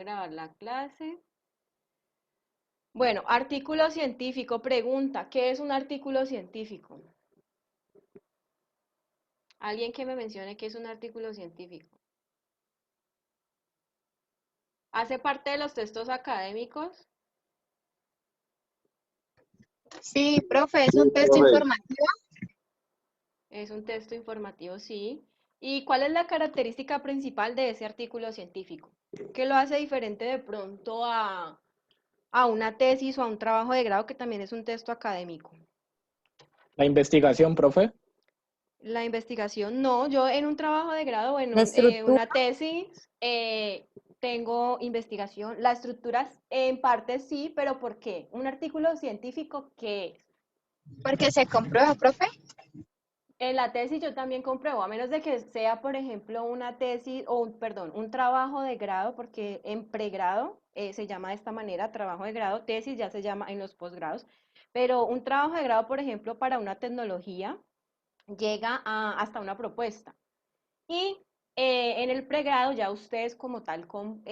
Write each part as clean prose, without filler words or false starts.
grabar la clase. Bueno, artículo científico. Pregunta, ¿qué es un artículo científico? Alguien que me mencione qué es un artículo científico. ¿Hace parte de los textos académicos? Sí, profe, es un texto Profe, informativo. Es un texto informativo, sí. ¿Y cuál es la característica principal de ese artículo científico? ¿Qué lo hace diferente de pronto a una tesis o a un trabajo de grado que también es un texto académico? La investigación, profe. La investigación, no, yo en un trabajo de grado o en La estructura. una tesis tengo investigación. La estructura en parte sí, pero ¿por qué? Un artículo científico, ¿qué es? Porque se comprueba, profe. En la tesis yo también compruebo, a menos de que sea, por ejemplo, una tesis o, perdón, un trabajo de grado, porque en pregrado se llama de esta manera, trabajo de grado, tesis ya se llama en los posgrados, pero un trabajo de grado, por ejemplo, para una tecnología, llega hasta una propuesta. Y en el pregrado ya ustedes como tal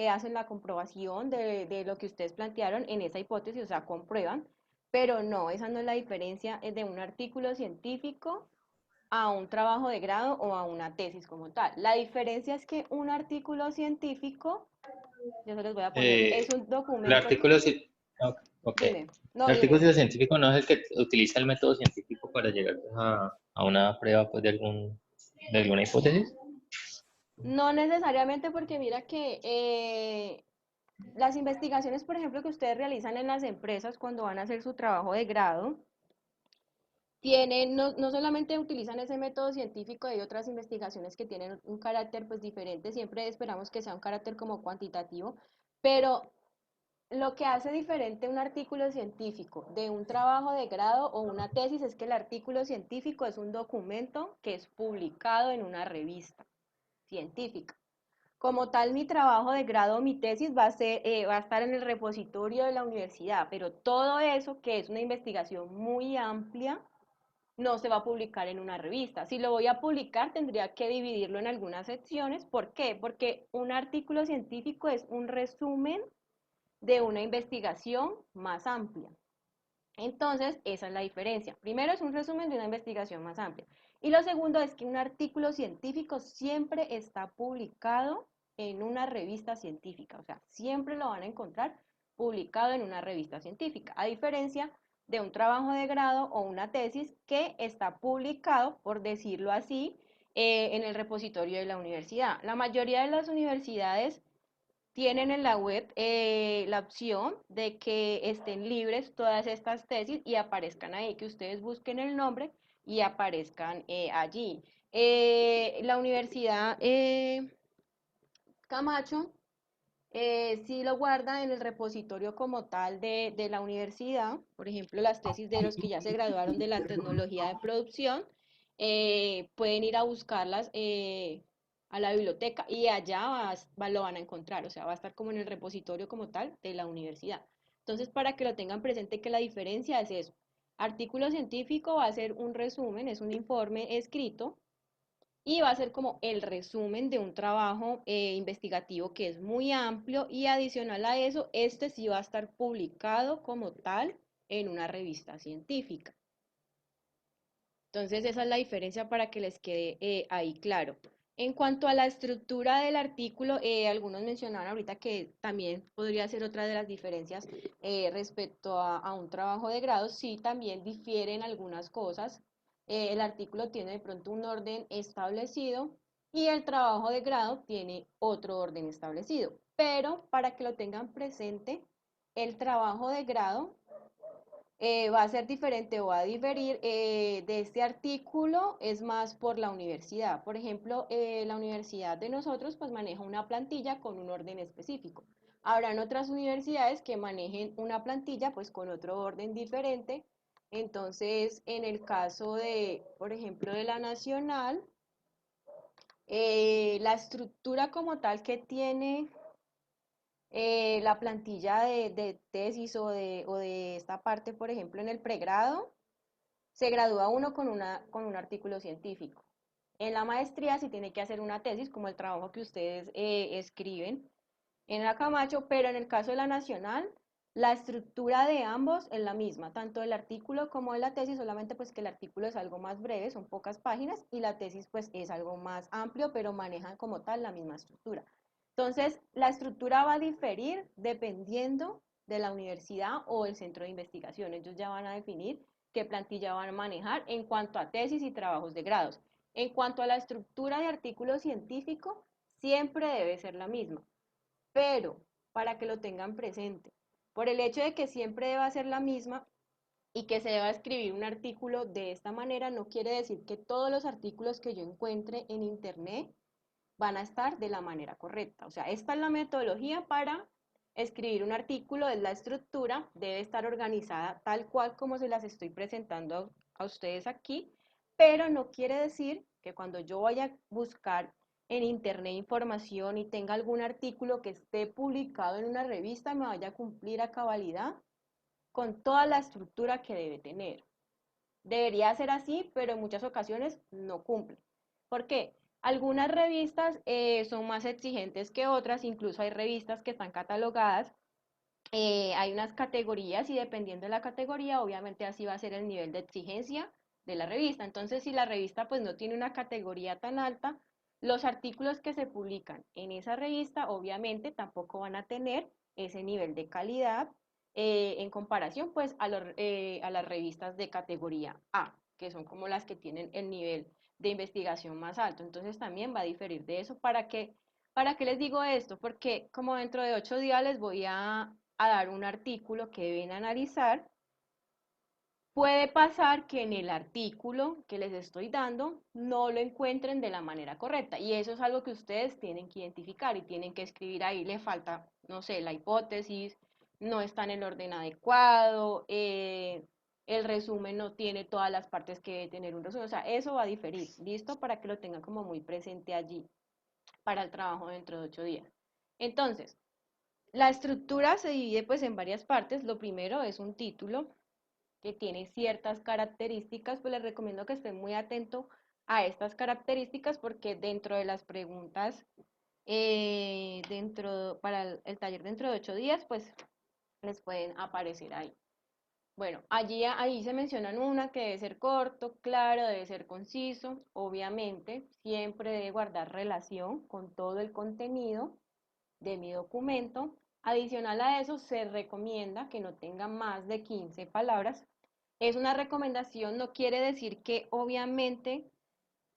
hacen la comprobación de lo que ustedes plantearon en esa hipótesis, o sea, comprueban, pero no, esa no es la diferencia de un artículo científico a un trabajo de grado o a una tesis como tal. La diferencia es que un artículo científico, yo se los voy a poner, es un el documento, artículo, ok, ok. dime, no, El dime. artículo científico no es el que utiliza el método científico para llegar pues, a una prueba pues, de alguna hipótesis. No necesariamente porque mira que las investigaciones, por ejemplo, que ustedes realizan en las empresas cuando van a hacer su trabajo de grado, tienen, no solamente utilizan ese método científico, hay otras investigaciones que tienen un carácter pues diferente, siempre esperamos que sea un carácter como cuantitativo, pero lo que hace diferente un artículo científico de un trabajo de grado o una tesis es que el artículo científico es un documento que es publicado en una revista científica. Como tal, mi trabajo de grado, mi tesis va a estar en el repositorio de la universidad, pero todo eso, que es una investigación muy amplia, no se va a publicar en una revista. Si lo voy a publicar, tendría que dividirlo en algunas secciones. ¿Por qué? Porque un artículo científico es un resumen de una investigación más amplia. Entonces, esa es la diferencia. Primero es un resumen de una investigación más amplia. Y lo segundo es que un artículo científico siempre está publicado en una revista científica. O sea, siempre lo van a encontrar publicado en una revista científica. A diferencia de un trabajo de grado o una tesis que está publicado, por decirlo así, en el repositorio de la universidad. La mayoría de las universidades tienen en la web la opción de que estén libres todas estas tesis y aparezcan ahí, que ustedes busquen el nombre y aparezcan allí. La Universidad Camacho sí lo guarda en el repositorio como tal de la universidad, por ejemplo, las tesis de los que ya se graduaron de la tecnología de producción, pueden ir a buscarlas a la biblioteca y allá lo van a encontrar, o sea, va a estar como en el repositorio como tal de la universidad. Entonces, para que lo tengan presente que la diferencia es eso. Artículo científico va a ser un resumen, es un informe escrito y va a ser como el resumen de un trabajo investigativo que es muy amplio y adicional a eso, este sí va a estar publicado como tal en una revista científica. Entonces esa es la diferencia para que les quede ahí claro. En cuanto a la estructura del artículo, algunos mencionaron ahorita que también podría ser otra de las diferencias respecto a un trabajo de grado. Sí, también difieren algunas cosas. El artículo tiene de pronto un orden establecido y el trabajo de grado tiene otro orden establecido. Pero para que lo tengan presente, el trabajo de grado va a ser diferente o va a diferir de este artículo, es más por la universidad. Por ejemplo, la universidad de nosotros pues maneja una plantilla con un orden específico. Habrán otras universidades que manejen una plantilla pues con otro orden diferente. Entonces, en el caso de, por ejemplo, de la nacional, la estructura como tal que tiene la plantilla de tesis o de esta parte, por ejemplo, en el pregrado, se gradúa uno con un artículo científico. En la maestría sí tiene que hacer una tesis, como el trabajo que ustedes escriben. en la Camacho, pero en el caso de la Nacional, la estructura de ambos es la misma, tanto del artículo como de la tesis, solamente pues que el artículo es algo más breve, son pocas páginas, y la tesis pues es algo más amplio, pero manejan como tal la misma estructura. Entonces, la estructura va a diferir dependiendo de la universidad o el centro de investigación. Ellos ya van a definir qué plantilla van a manejar en cuanto a tesis y trabajos de grados. En cuanto a la estructura de artículo científico, siempre debe ser la misma, pero para que lo tengan presente, por el hecho de que siempre deba ser la misma y que se deba escribir un artículo de esta manera, no quiere decir que todos los artículos que yo encuentre en internet van a estar de la manera correcta. O sea, esta es la metodología para escribir un artículo, es la estructura, debe estar organizada tal cual como se las estoy presentando a ustedes aquí, pero no quiere decir que cuando yo vaya a buscar en internet información y tenga algún artículo que esté publicado en una revista, me vaya a cumplir a cabalidad con toda la estructura que debe tener. Debería ser así, pero en muchas ocasiones no cumple. ¿Por qué? Algunas revistas son más exigentes que otras, incluso hay revistas que están catalogadas, hay unas categorías y dependiendo de la categoría, obviamente así va a ser el nivel de exigencia de la revista. Entonces, si la revista pues no tiene una categoría tan alta, los artículos que se publican en esa revista obviamente tampoco van a tener ese nivel de calidad en comparación pues a las revistas de categoría A, que son como las que tienen el nivel de investigación más alto. Entonces también va a diferir de eso. ¿Para qué les digo esto? Porque como dentro de 8 días les voy a dar un artículo que deben analizar, puede pasar que en el artículo que les estoy dando no lo encuentren de la manera correcta y eso es algo que ustedes tienen que identificar y tienen que escribir ahí, le falta, no sé, la hipótesis, no está en el orden adecuado, el resumen no tiene todas las partes que debe tener un resumen, o sea, eso va a diferir, ¿listo? Para que lo tengan como muy presente allí para el trabajo dentro de 8 días. Entonces, la estructura se divide pues en varias partes. Lo primero es un título que tiene ciertas características, pues les recomiendo que estén muy atentos a estas características porque dentro de las preguntas para el taller dentro de 8 días, pues les pueden aparecer ahí. Bueno, ahí se mencionan una que debe ser corto, claro, debe ser conciso, obviamente, siempre debe guardar relación con todo el contenido de mi documento. Adicional a eso, se recomienda que no tenga más de 15 palabras. Es una recomendación, no quiere decir que obviamente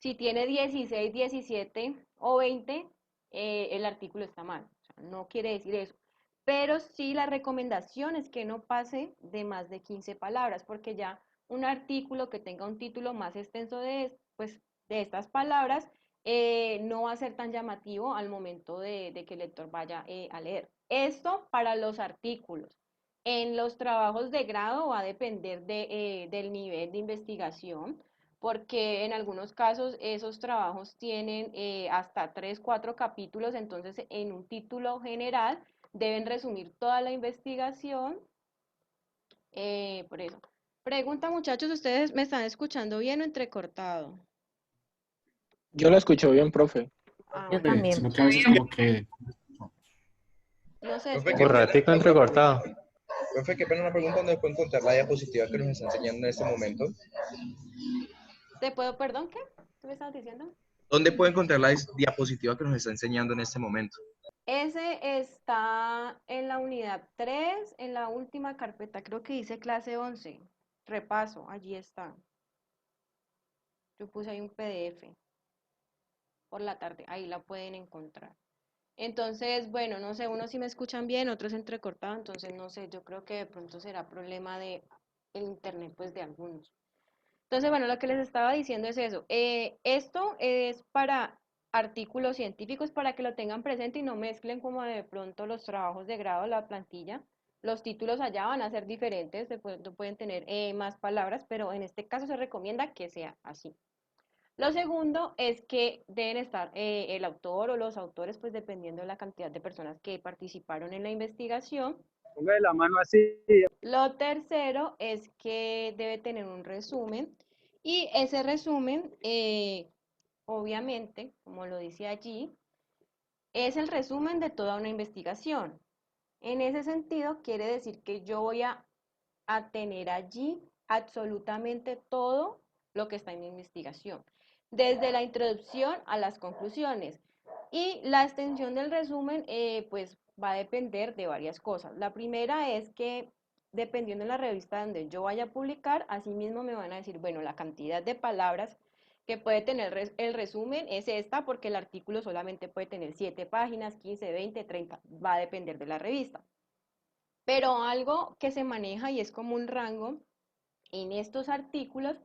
si tiene 16, 17 o 20, el artículo está mal. O sea, no quiere decir eso. Pero sí la recomendación es que no pase de más de 15 palabras, porque ya un artículo que tenga un título más extenso pues, de estas palabras no va a ser tan llamativo al momento de que el lector vaya a leer. Esto para los artículos. En los trabajos de grado va a depender del nivel de investigación, porque en algunos casos esos trabajos tienen hasta 3, 4 capítulos, entonces en un título general deben resumir toda la investigación, por eso. Pregunta, muchachos, ¿ustedes me están escuchando bien o entrecortado? Yo la escucho bien, profe. Ah, Yo bueno, también. Sino que a veces como que no sé, es Profe, que qué Un pena ratico una pregunta. entrecortado. Profe, qué pena una pregunta donde pueden encontrar la diapositiva que nos está enseñando en este momento. ¿te puedo, perdón, qué? ¿Qué me estabas diciendo? ¿Dónde pueden encontrar la diapositiva que nos está enseñando en este momento? Ese está en la unidad 3 en la última carpeta, creo que dice clase 11. Repaso, allí está. Yo puse ahí un PDF por la tarde, ahí la pueden encontrar. Entonces, bueno, no sé, unos sí me escuchan bien, otros entrecortados, entonces no sé, yo creo que de pronto será problema de el internet, pues de algunos. Entonces, bueno, lo que les estaba diciendo es eso. Esto es para artículos científicos para que lo tengan presente y no mezclen como de pronto los trabajos de grado, la plantilla. Los títulos allá van a ser diferentes, de pronto pueden tener más palabras, pero en este caso se recomienda que sea así. Lo segundo es que deben estar el autor o los autores, pues dependiendo de la cantidad de personas que participaron en la investigación. Ponga la mano así. Lo tercero es que debe tener un resumen y ese resumen, obviamente, como lo dice allí, es el resumen de toda una investigación. En ese sentido, quiere decir que yo voy a tener allí absolutamente todo lo que está en mi investigación, desde la introducción a las conclusiones. Y la extensión del resumen, pues va a depender de varias cosas. La primera es que dependiendo de la revista donde yo vaya a publicar, asimismo me van a decir, bueno, la cantidad de palabras que puede tener el resumen es esta, porque el artículo solamente puede tener 7 páginas, 15, 20, 30, va a depender de la revista. Pero algo que se maneja y es como un rango en estos artículos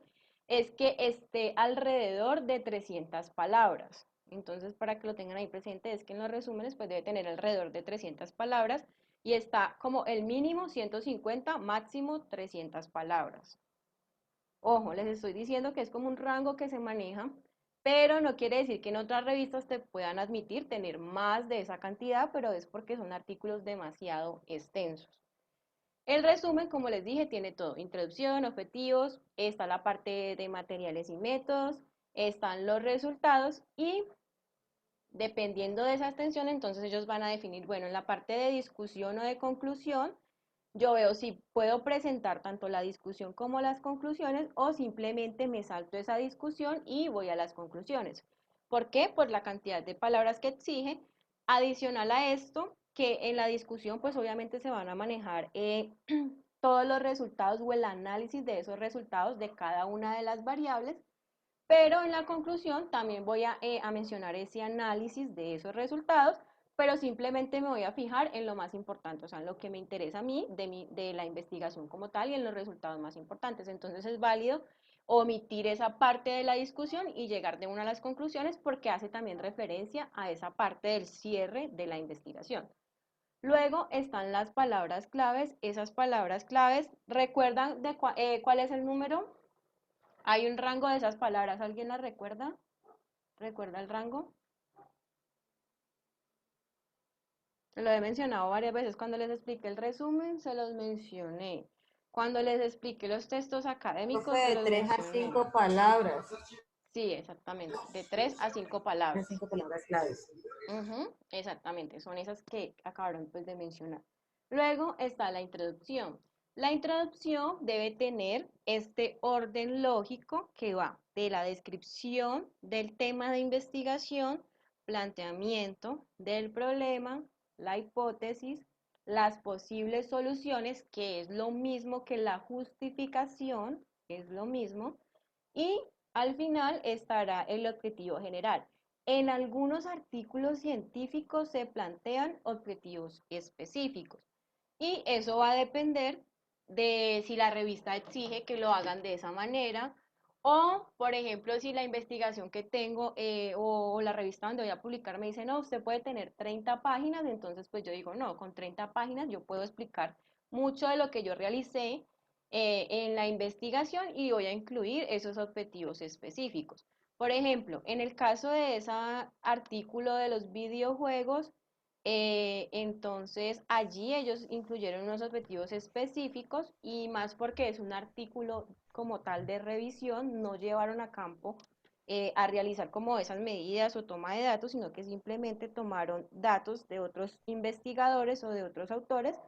es que esté alrededor de 300 palabras. Entonces, para que lo tengan ahí presente, es que en los resúmenes pues debe tener alrededor de 300 palabras y está como el mínimo 150, máximo 300 palabras. Ojo, les estoy diciendo que es como un rango que se maneja, pero no quiere decir que en otras revistas te puedan admitir tener más de esa cantidad, pero es porque son artículos demasiado extensos. El resumen, como les dije, tiene todo: introducción, objetivos, está la parte de materiales y métodos, están los resultados y dependiendo de esa extensión, entonces ellos van a definir, bueno, en la parte de discusión o de conclusión, yo veo si puedo presentar tanto la discusión como las conclusiones o simplemente me salto esa discusión y voy a las conclusiones. ¿Por qué? Por la cantidad de palabras que exige. Adicional a esto, que en la discusión pues obviamente se van a manejar todos los resultados o el análisis de esos resultados de cada una de las variables, pero en la conclusión también voy a mencionar ese análisis de esos resultados, pero simplemente me voy a fijar en lo más importante, o sea, en lo que me interesa a mí de la investigación como tal y en los resultados más importantes. Entonces es válido omitir esa parte de la discusión y llegar de una a las conclusiones porque hace también referencia a esa parte del cierre de la investigación. Luego están las palabras claves. Esas palabras claves, ¿recuerdan cuál es el número? Hay un rango de esas palabras, ¿alguien las recuerda? ¿Recuerda el rango? Se lo he mencionado varias veces. Cuando les expliqué el resumen, se los mencioné. Cuando les expliqué los textos académicos, Profe, se de los 3 a mencioné. 5 palabras. Sí, exactamente. De 3 a 5 De palabras. 5 palabras claves. Exactamente, son esas que acabaron pues, de mencionar. Luego está la introducción. La introducción debe tener este orden lógico que va de la descripción del tema de investigación, planteamiento del problema, la hipótesis, las posibles soluciones, que es lo mismo que la justificación, es lo mismo, y al final estará el objetivo general. En algunos artículos científicos se plantean objetivos específicos y eso va a depender de si la revista exige que lo hagan de esa manera o, por ejemplo, si la investigación que tengo o la revista donde voy a publicar me dice, no, usted puede tener 30 páginas, entonces pues yo digo, no, con 30 páginas yo puedo explicar mucho de lo que yo realicé en la investigación y voy a incluir esos objetivos específicos. Por ejemplo, en el caso de ese artículo de los videojuegos, entonces allí ellos incluyeron unos objetivos específicos y más porque es un artículo como tal de revisión, no llevaron a campo a realizar como esas medidas o toma de datos, sino que simplemente tomaron datos de otros investigadores o de otros autores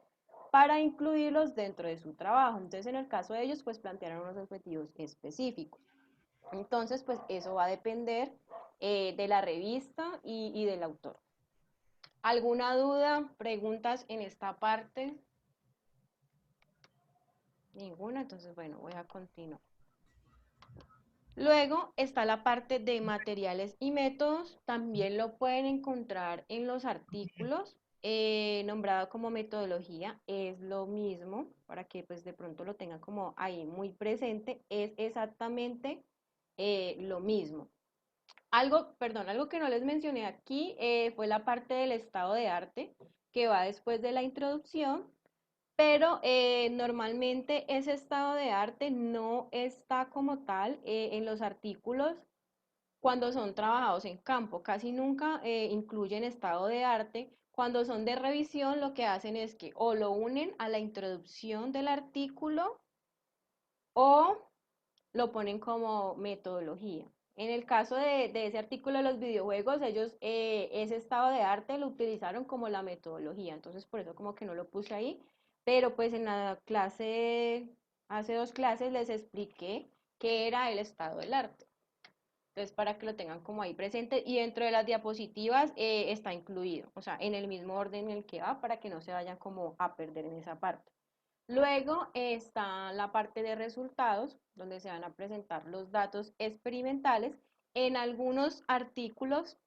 para incluirlos dentro de su trabajo. Entonces, en el caso de ellos, pues plantearon unos objetivos específicos. Entonces, pues eso va a depender de la revista y del autor. ¿Alguna duda, preguntas en esta parte? Ninguna, entonces bueno, voy a continuar. Luego está la parte de materiales y métodos, también lo pueden encontrar en los artículos, nombrado como metodología, es lo mismo, para que pues de pronto lo tengan como ahí muy presente, es exactamente lo mismo. Algo que no les mencioné aquí fue la parte del estado de arte, que va después de la introducción, pero normalmente ese estado de arte no está como tal en los artículos cuando son trabajados en campo. Casi nunca incluyen estado de arte. Cuando son de revisión, lo que hacen es que o lo unen a la introducción del artículo o lo ponen como metodología. En el caso de ese artículo de los videojuegos, ellos ese estado de arte lo utilizaron como la metodología, entonces por eso como que no lo puse ahí, pero pues en la clase, hace 2 clases les expliqué qué era el estado del arte. Entonces, para que lo tengan como ahí presente y dentro de las diapositivas está incluido, o sea, en el mismo orden en el que va para que no se vayan como a perder en esa parte. Luego está la parte de resultados, donde se van a presentar los datos experimentales. En algunos artículos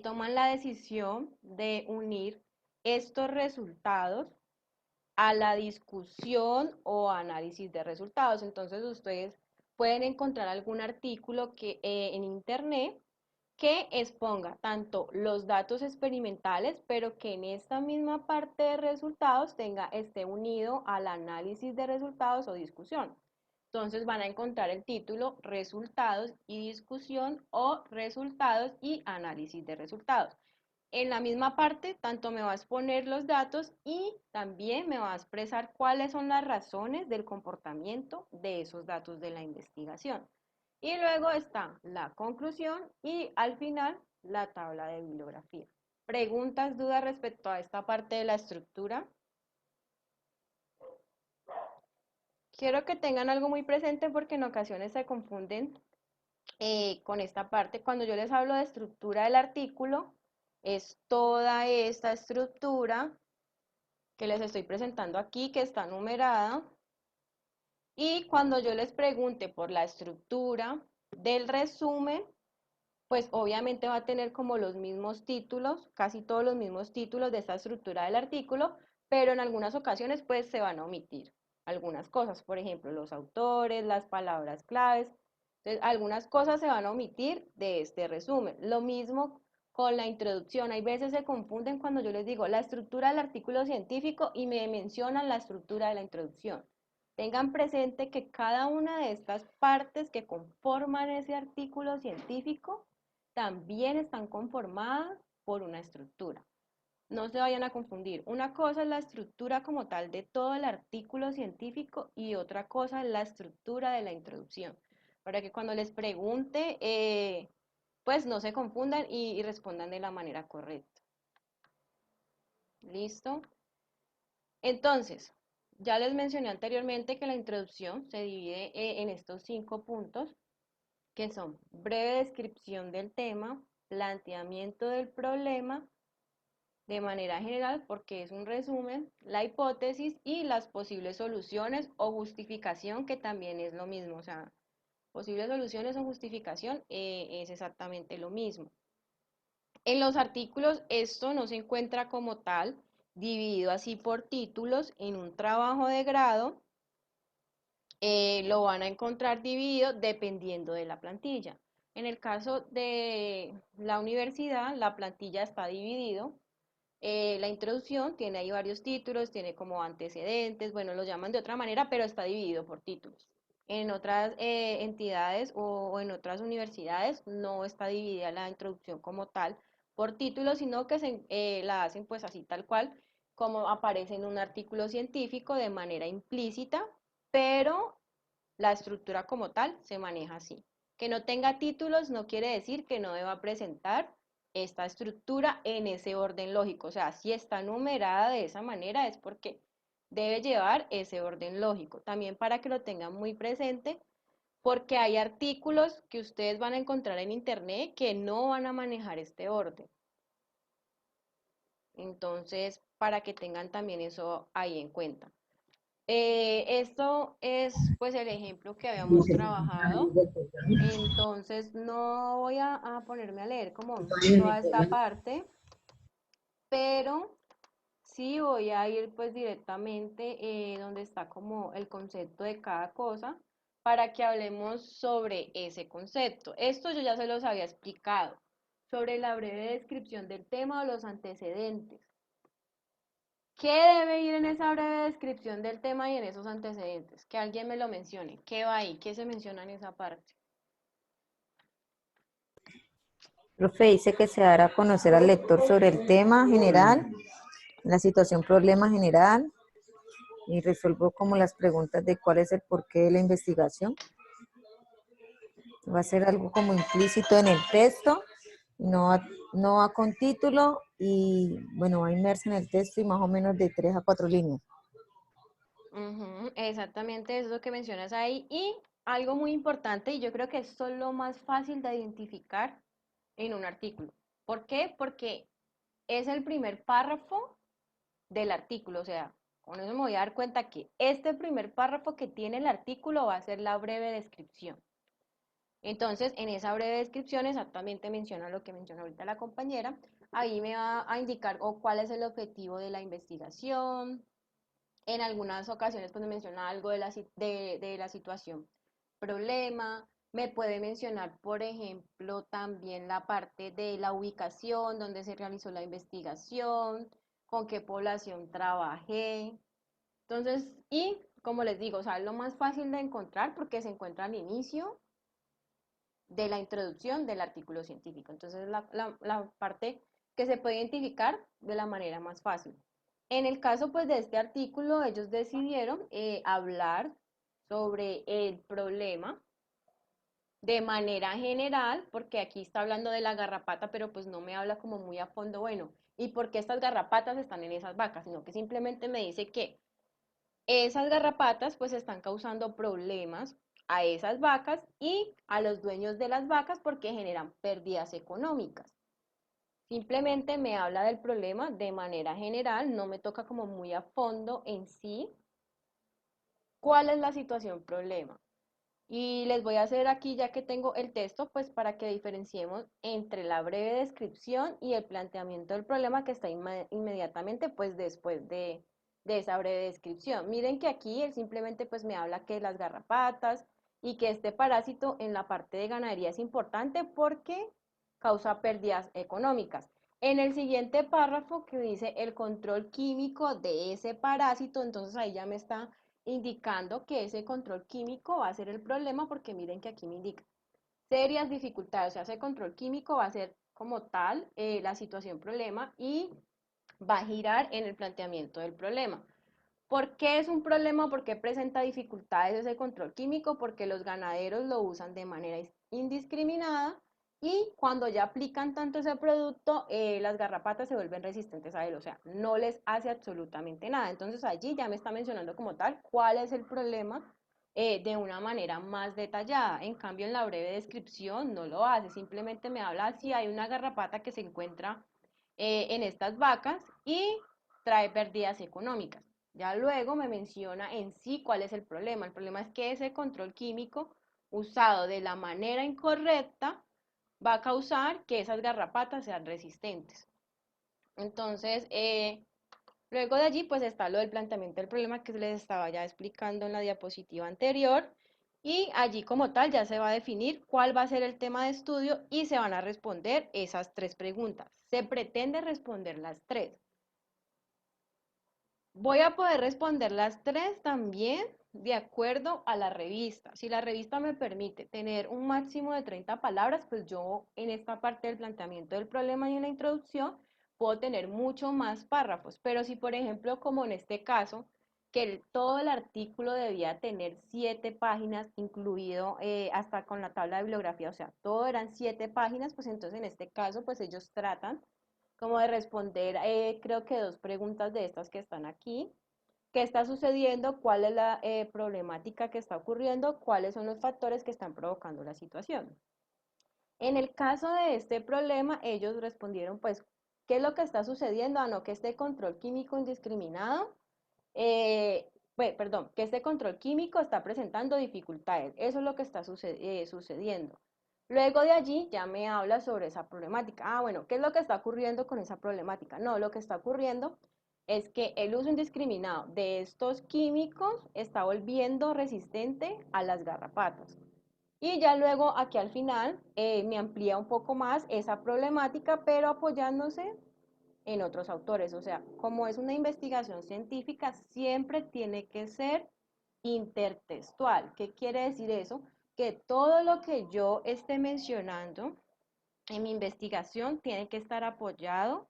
toman la decisión de unir estos resultados a la discusión o análisis de resultados. Entonces ustedes pueden encontrar algún artículo que, en internet que exponga tanto los datos experimentales, pero que en esta misma parte de resultados esté unido al análisis de resultados o discusión. Entonces van a encontrar el título Resultados y discusión o Resultados y análisis de resultados. En la misma parte, tanto me va a exponer los datos y también me va a expresar cuáles son las razones del comportamiento de esos datos de la investigación. Y luego está la conclusión y al final la tabla de bibliografía. ¿Preguntas, dudas respecto a esta parte de la estructura? Quiero que tengan algo muy presente porque en ocasiones se confunden con esta parte. Cuando yo les hablo de estructura del artículo, es toda esta estructura que les estoy presentando aquí, que está numerada. Y cuando yo les pregunte por la estructura del resumen, pues obviamente va a tener como los mismos títulos, casi todos los mismos títulos de esta estructura del artículo, pero en algunas ocasiones pues se van a omitir algunas cosas, por ejemplo, los autores, las palabras claves. Entonces, algunas cosas se van a omitir de este resumen. Lo mismo con la introducción. Hay veces se confunden cuando yo les digo la estructura del artículo científico y me mencionan la estructura de la introducción. Tengan presente que cada una de estas partes que conforman ese artículo científico también están conformadas por una estructura. No se vayan a confundir. Una cosa es la estructura como tal de todo el artículo científico y otra cosa es la estructura de la introducción. Para que cuando les pregunte, pues no se confundan y respondan de la manera correcta. ¿Listo? Entonces, ya les mencioné anteriormente que la introducción se divide en estos 5 puntos, que son breve descripción del tema, planteamiento del problema, de manera general, porque es un resumen, la hipótesis y las posibles soluciones o justificación, que también es lo mismo, o sea, posibles soluciones o justificación es exactamente lo mismo. En los artículos esto no se encuentra como tal, dividido así por títulos en un trabajo de grado, lo van a encontrar dividido dependiendo de la plantilla. En el caso de la universidad, la plantilla está dividido. La introducción tiene ahí varios títulos, tiene como antecedentes, bueno, lo llaman de otra manera, pero está dividido por títulos. En otras entidades o en otras universidades no está dividida la introducción como tal por títulos, sino que la hacen pues así tal cual, como aparece en un artículo científico de manera implícita, pero la estructura como tal se maneja así. Que no tenga títulos no quiere decir que no deba presentar esta estructura en ese orden lógico. O sea, si está numerada de esa manera es porque debe llevar ese orden lógico. También para que lo tengan muy presente, porque hay artículos que ustedes van a encontrar en internet que no van a manejar este orden. Entonces, para que tengan también eso ahí en cuenta. Esto es pues el ejemplo que habíamos trabajado, entonces no voy a ponerme a leer como toda esta parte, pero sí voy a ir pues directamente donde está como el concepto de cada cosa para que hablemos sobre ese concepto. Esto yo ya se los había explicado, sobre la breve descripción del tema o los antecedentes. ¿Qué debe ir en esa breve descripción del tema y en esos antecedentes? Que alguien me lo mencione. ¿Qué va ahí? ¿Qué se menciona en esa parte? Profe, dice que se dará a conocer al lector sobre el tema general, la situación problema general, y resuelvo como las preguntas de cuál es el porqué de la investigación. Va a ser algo como implícito en el texto, no va con título y bueno, va inmerso en el texto y más o menos de 3 a 4 líneas. Ujú, exactamente, es lo que mencionas ahí. Y algo muy importante, y yo creo que esto es lo más fácil de identificar en un artículo. ¿Por qué? Porque es el primer párrafo del artículo. O sea, con eso me voy a dar cuenta que este primer párrafo que tiene el artículo va a ser la breve descripción. Entonces, en esa breve descripción exactamente menciona lo que menciona ahorita la compañera. Ahí me va a indicar cuál es el objetivo de la investigación. En algunas ocasiones cuando menciona algo de la situación problema, me puede mencionar, por ejemplo, también la parte de la ubicación, donde se realizó la investigación, con qué población trabajé. Entonces, y como les digo, o sea, es lo más fácil de encontrar porque se encuentra al inicio de la introducción del artículo científico. Entonces, la parte que se puede identificar de la manera más fácil. En el caso pues de este artículo, ellos decidieron hablar sobre el problema de manera general, porque aquí está hablando de la garrapata, pero pues no me habla como muy a fondo, bueno, ¿y por qué estas garrapatas están en esas vacas? Sino que simplemente me dice que esas garrapatas pues están causando problemas a esas vacas y a los dueños de las vacas porque generan pérdidas económicas. Simplemente me habla del problema de manera general, no me toca como muy a fondo en sí cuál es la situación problema. Y les voy a hacer aquí, ya que tengo el texto, pues para que diferenciemos entre la breve descripción y el planteamiento del problema que está inmediatamente pues después de esa breve descripción. Miren que aquí él simplemente pues me habla que las garrapatas y que este parásito en la parte de ganadería es importante porque causa pérdidas económicas. En el siguiente párrafo que dice el control químico de ese parásito, entonces ahí ya me está indicando que ese control químico va a ser el problema porque miren que aquí me indica serias dificultades, o sea, ese control químico va a ser como tal la situación problema y va a girar en el planteamiento del problema. ¿Por qué es un problema? ¿Por qué presenta dificultades ese control químico? Porque los ganaderos lo usan de manera indiscriminada y cuando ya aplican tanto ese producto, las garrapatas se vuelven resistentes a él, o sea, no les hace absolutamente nada. Entonces allí ya me está mencionando como tal cuál es el problema de una manera más detallada. En cambio, en la breve descripción no lo hace, simplemente me habla si hay una garrapata que se encuentra en estas vacas y trae pérdidas económicas. Ya luego me menciona en sí cuál es el problema. El problema es que ese control químico usado de la manera incorrecta va a causar que esas garrapatas sean resistentes. Entonces, luego de allí, pues está lo del planteamiento del problema que les estaba ya explicando en la diapositiva anterior. Y allí como tal ya se va a definir cuál va a ser el tema de estudio y se van a responder esas 3 preguntas. Se pretende responder las 3. Voy a poder responder las 3 también de acuerdo a la revista. Si la revista me permite tener un máximo de 30 palabras, pues yo en esta parte del planteamiento del problema y en la introducción puedo tener mucho más párrafos. Pero si, por ejemplo, como en este caso, que todo el artículo debía tener 7 páginas, incluido hasta con la tabla de bibliografía, o sea, todo eran 7 páginas, pues entonces en este caso, pues ellos tratan como de responder, creo que 2 preguntas de estas que están aquí. ¿Qué está sucediendo? ¿Cuál es la problemática que está ocurriendo? ¿Cuáles son los factores que están provocando la situación? En el caso de este problema, ellos respondieron, pues, ¿qué es lo que está sucediendo? No, que este control químico indiscriminado, perdón, que este control químico está presentando dificultades. Eso es lo que está sucediendo. Luego de allí ya me habla sobre esa problemática. Ah, bueno, ¿qué es lo que está ocurriendo con esa problemática? No, lo que está ocurriendo es que el uso indiscriminado de estos químicos está volviendo resistente a las garrapatas. Y ya luego aquí al final me amplía un poco más esa problemática, pero apoyándose en otros autores. O sea, como es una investigación científica, siempre tiene que ser intertextual. ¿Qué quiere decir eso? Que todo lo que yo esté mencionando en mi investigación tiene que estar apoyado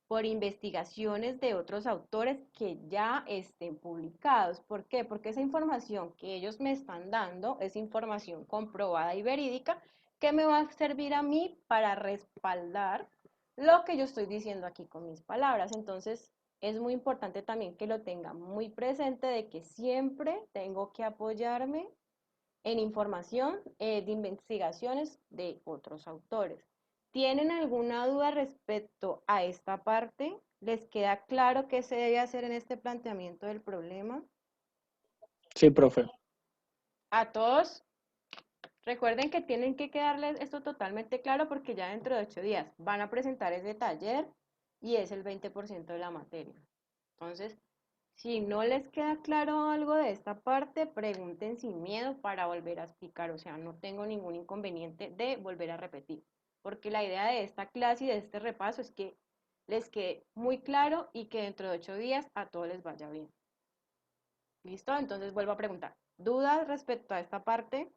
por investigaciones de otros autores que ya estén publicados. ¿Por qué? Porque esa información que ellos me están dando es información comprobada y verídica que me va a servir a mí para respaldar lo que yo estoy diciendo aquí con mis palabras. Entonces, es muy importante también que lo tengan muy presente de que siempre tengo que apoyarme en información de investigaciones de otros autores. ¿Tienen alguna duda respecto a esta parte? ¿Les queda claro qué se debe hacer en este planteamiento del problema? Sí, profe. A todos, recuerden que tienen que quedarles esto totalmente claro porque ya dentro de 8 días van a presentar ese taller y es el 20% de la materia. Entonces, si no les queda claro algo de esta parte, pregunten sin miedo para volver a explicar. O sea, no tengo ningún inconveniente de volver a repetir. Porque la idea de esta clase y de este repaso es que les quede muy claro y que dentro de 8 días a todos les vaya bien. ¿Listo? Entonces vuelvo a preguntar. ¿Dudas respecto a esta parte?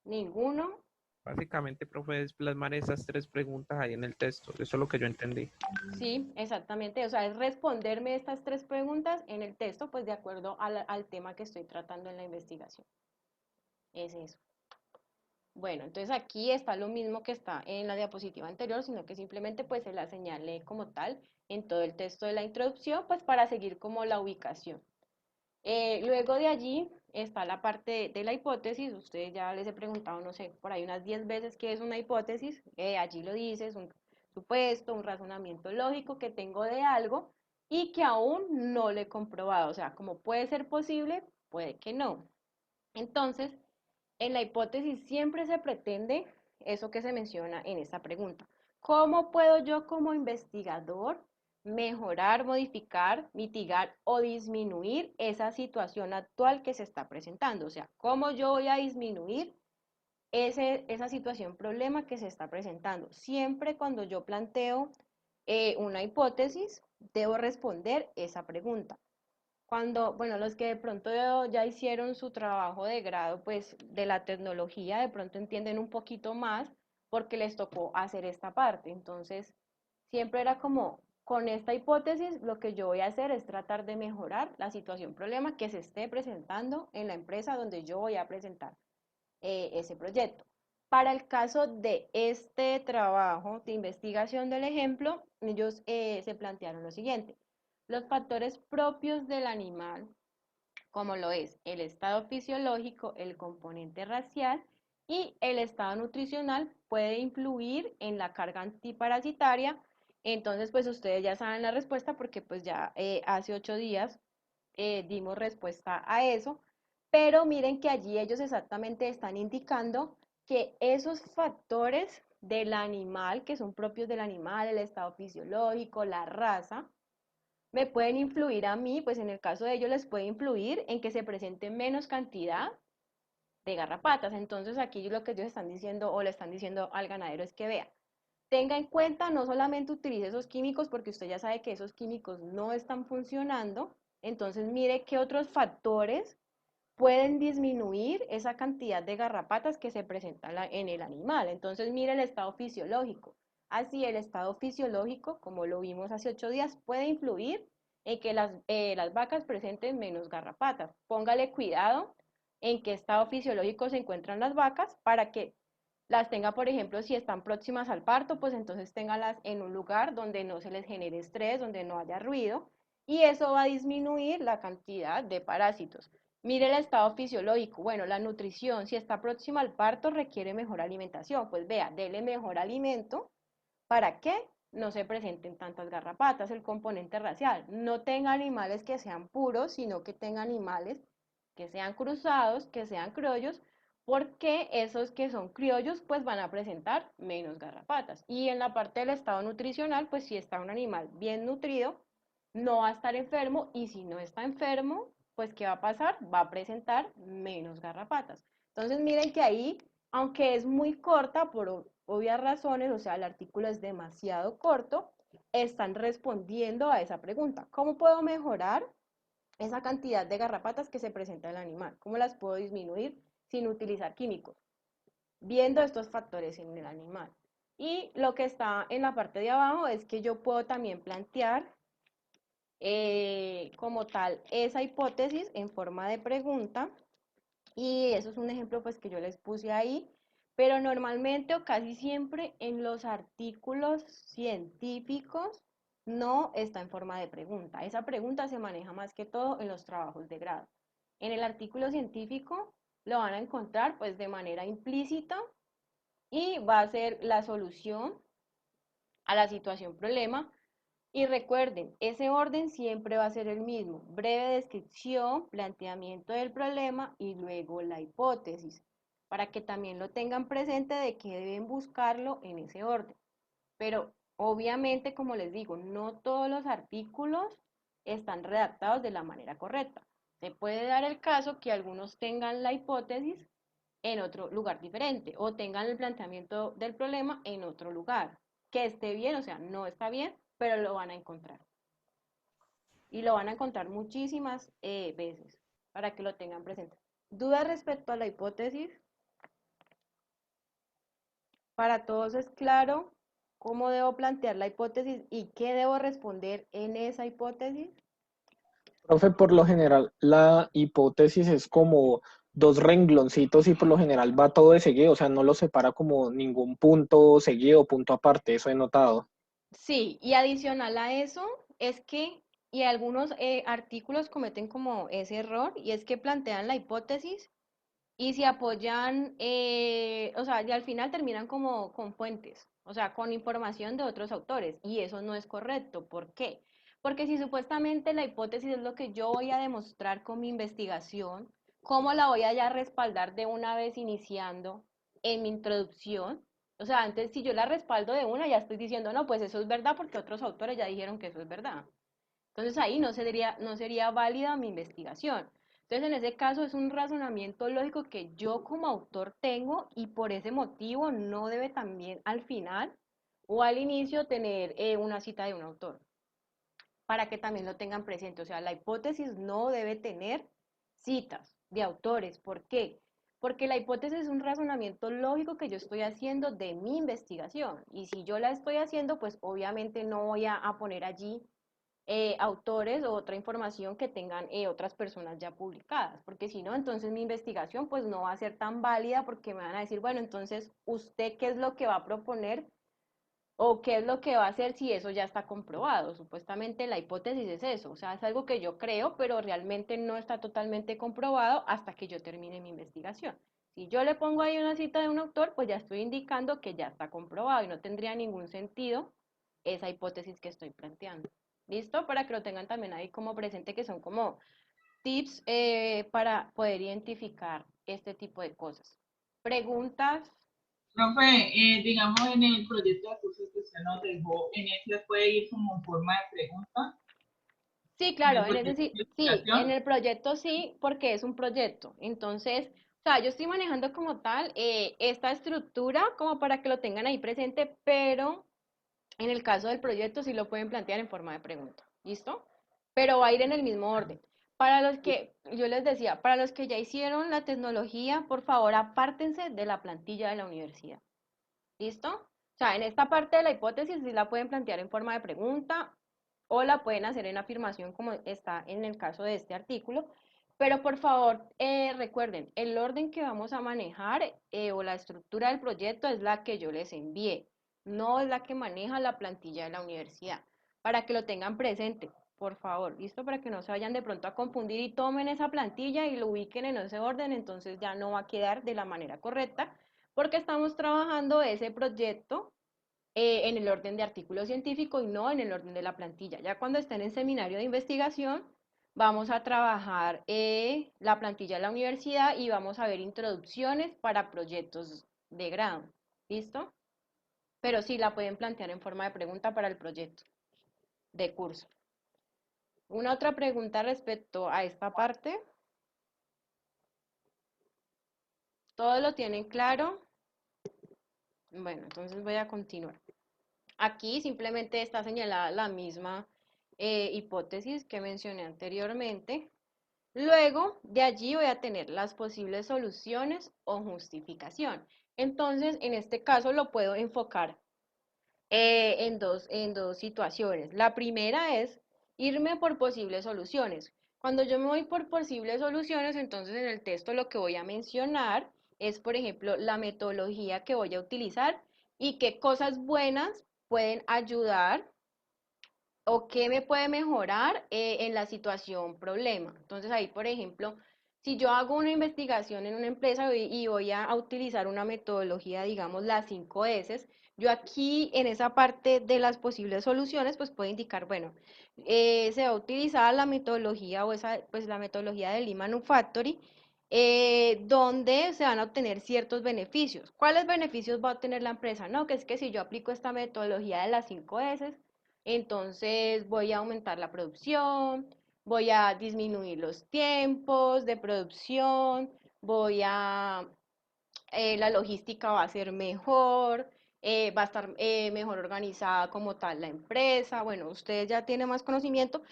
¿Ninguno? Básicamente, profe, es plasmar esas 3 preguntas ahí en el texto. Eso es lo que yo entendí. Sí, exactamente. O sea, es responderme estas 3 preguntas en el texto, pues de acuerdo al tema que estoy tratando en la investigación. Es eso. Bueno, entonces aquí está lo mismo que está en la diapositiva anterior, sino que simplemente pues se la señalé como tal en todo el texto de la introducción, pues para seguir como la ubicación. Luego de allí está la parte de la hipótesis. Ustedes ya les he preguntado, no sé, por ahí unas 10 veces qué es una hipótesis. Allí lo dice, es un supuesto, un razonamiento lógico que tengo de algo y que aún no lo he comprobado. O sea, como puede ser posible, puede que no. Entonces, en la hipótesis siempre se pretende eso que se menciona en esta pregunta. ¿Cómo puedo yo como investigador mejorar, modificar, mitigar o disminuir esa situación actual que se está presentando? O sea, ¿cómo yo voy a disminuir esa situación, problema que se está presentando? Siempre cuando yo planteo una hipótesis, debo responder esa pregunta. Cuando, bueno, los que de pronto ya hicieron su trabajo de grado, pues de la tecnología, de pronto entienden un poquito más porque les tocó hacer esta parte. Entonces, siempre era como, con esta hipótesis, lo que yo voy a hacer es tratar de mejorar la situación, problema que se esté presentando en la empresa donde yo voy a presentar ese proyecto. Para el caso de este trabajo de investigación del ejemplo, ellos se plantearon lo siguiente. Los factores propios del animal, como lo es el estado fisiológico, el componente racial y el estado nutricional, puede influir en la carga antiparasitaria. Entonces, pues ustedes ya saben la respuesta porque pues ya hace 8 días dimos respuesta a eso, pero miren que allí ellos exactamente están indicando que esos factores del animal, que son propios del animal, el estado fisiológico, la raza, me pueden influir a mí, pues en el caso de ellos les puede influir en que se presente menos cantidad de garrapatas. Entonces aquí lo que ellos están diciendo o le están diciendo al ganadero es que vea, tenga en cuenta, no solamente utilice esos químicos porque usted ya sabe que esos químicos no están funcionando, entonces mire qué otros factores pueden disminuir esa cantidad de garrapatas que se presentan en el animal. Entonces mire el estado fisiológico. Así el estado fisiológico, como lo vimos hace 8 días, puede influir en que las vacas presenten menos garrapatas. Póngale cuidado en qué estado fisiológico se encuentran las vacas para que las tenga, por ejemplo, si están próximas al parto, pues entonces téngalas en un lugar donde no se les genere estrés, donde no haya ruido, y eso va a disminuir la cantidad de parásitos. Mire el estado fisiológico. Bueno, la nutrición, si está próxima al parto, requiere mejor alimentación. Pues vea, dele mejor alimento. ¿Para qué? No se presenten tantas garrapatas. El componente racial. No tenga animales que sean puros, sino que tenga animales que sean cruzados, que sean criollos, porque esos que son criollos pues van a presentar menos garrapatas. Y en la parte del estado nutricional, pues si está un animal bien nutrido, no va a estar enfermo y si no está enfermo, pues ¿qué va a pasar? Va a presentar menos garrapatas. Entonces miren que ahí, aunque es muy corta por obvias razones, o sea, el artículo es demasiado corto, están respondiendo a esa pregunta. ¿Cómo puedo mejorar esa cantidad de garrapatas que se presenta en el animal? ¿Cómo las puedo disminuir sin utilizar químicos? Viendo estos factores en el animal. Y lo que está en la parte de abajo es que yo puedo también plantear como tal esa hipótesis en forma de pregunta. Y eso es un ejemplo pues que yo les puse ahí, pero normalmente o casi siempre en los artículos científicos no está en forma de pregunta. Esa pregunta se maneja más que todo en los trabajos de grado. En el artículo científico lo van a encontrar pues de manera implícita y va a ser la solución a la situación problema. Y recuerden, ese orden siempre va a ser el mismo: breve descripción, planteamiento del problema y luego la hipótesis, para que también lo tengan presente de que deben buscarlo en ese orden. Pero obviamente, como les digo, no todos los artículos están redactados de la manera correcta. Se puede dar el caso que algunos tengan la hipótesis en otro lugar diferente o tengan el planteamiento del problema en otro lugar. Que esté bien, o sea, no está bien, pero lo van a encontrar. Y lo van a encontrar muchísimas veces para que lo tengan presente. ¿Dudas respecto a la hipótesis? ¿Para todos es claro cómo debo plantear la hipótesis y qué debo responder en esa hipótesis? Profe, por lo general, la hipótesis es como dos rengloncitos y por lo general va todo de seguido, o sea, no lo separa como ningún punto seguido, punto aparte, eso he notado. Sí, y adicional a eso es que, y algunos artículos cometen como ese error, y es que plantean la hipótesis y se apoyan, o sea, y al final terminan como con fuentes, o sea, con información de otros autores, y eso no es correcto. ¿Por qué? Porque si supuestamente la hipótesis es lo que yo voy a demostrar con mi investigación, ¿cómo la voy a ya respaldar de una vez iniciando en mi introducción? O sea, antes si yo la respaldo de una, ya estoy diciendo, no, pues eso es verdad porque otros autores ya dijeron que eso es verdad. Entonces ahí no sería válida mi investigación. Entonces en ese caso es un razonamiento lógico que yo como autor tengo y por ese motivo no debe también al final o al inicio tener una cita de un autor, para que también lo tengan presente. O sea, la hipótesis no debe tener citas de autores. ¿Por qué? Porque la hipótesis es un razonamiento lógico que yo estoy haciendo de mi investigación. Y si yo la estoy haciendo, pues obviamente no voy a poner allí autores o otra información que tengan otras personas ya publicadas, porque si no, entonces mi investigación pues no va a ser tan válida porque me van a decir, bueno, entonces usted qué es lo que va a proponer o qué es lo que va a hacer si eso ya está comprobado. Supuestamente la hipótesis es eso, o sea, es algo que yo creo, pero realmente no está totalmente comprobado hasta que yo termine mi investigación. Si yo le pongo ahí una cita de un autor, pues ya estoy indicando que ya está comprobado y no tendría ningún sentido esa hipótesis que estoy planteando. ¿Listo? Para que lo tengan también ahí como presente, que son como tips para poder identificar este tipo de cosas. ¿Preguntas? Profe, digamos en el proyecto de cursos que usted nos dejó, ¿en ese puede ir como en forma de pregunta? Sí, ¿En claro, el en ese proyecto sí, de sí, en investigación? el proyecto sí, porque es un proyecto. Entonces, o sea, yo estoy manejando como tal esta estructura como para que lo tengan ahí presente, pero en el caso del proyecto sí lo pueden plantear en forma de pregunta. ¿Listo? Pero va a ir en el mismo orden. Para los que, yo les decía, para los que ya hicieron la tecnología, por favor, apártense de la plantilla de la universidad. ¿Listo? O sea, en esta parte de la hipótesis sí la pueden plantear en forma de pregunta o la pueden hacer en afirmación como está en el caso de este artículo, pero por favor recuerden, el orden que vamos a manejar o la estructura del proyecto es la que yo les envié, no es la que maneja la plantilla de la universidad, para que lo tengan presente, por favor, ¿listo? Para que no se vayan de pronto a confundir y tomen esa plantilla y lo ubiquen en ese orden, entonces ya no va a quedar de la manera correcta porque estamos trabajando ese proyecto en el orden de artículo científico y no en el orden de la plantilla. Ya cuando estén en seminario de investigación, vamos a trabajar la plantilla de la universidad y vamos a ver introducciones para proyectos de grado. ¿Listo? Pero sí la pueden plantear en forma de pregunta para el proyecto de curso. ¿Una otra pregunta respecto a esta parte? ¿Todos lo tienen claro? Bueno, entonces voy a continuar. Aquí simplemente está señalada la misma hipótesis que mencioné anteriormente. Luego, de allí voy a tener las posibles soluciones o justificación. Entonces, en este caso lo puedo enfocar en dos situaciones. La primera es irme por posibles soluciones. Cuando yo me voy por posibles soluciones, entonces en el texto lo que voy a mencionar es, por ejemplo, la metodología que voy a utilizar y qué cosas buenas pueden ayudar o qué me puede mejorar en la situación problema. Entonces ahí, por ejemplo, si yo hago una investigación en una empresa y voy a utilizar una metodología, digamos, las 5 S, yo aquí en esa parte de las posibles soluciones, pues puedo indicar, bueno, se va a utilizar la metodología o esa, pues la metodología de Lean Manufacturing, donde se van a obtener ciertos beneficios. ¿Cuáles beneficios va a obtener la empresa? No, que es que si yo aplico esta metodología de las 5 S, entonces voy a aumentar la producción, voy a disminuir los tiempos de producción, la logística va a ser mejor, va a estar mejor organizada como tal la empresa. Bueno, ustedes ya tienen más conocimiento,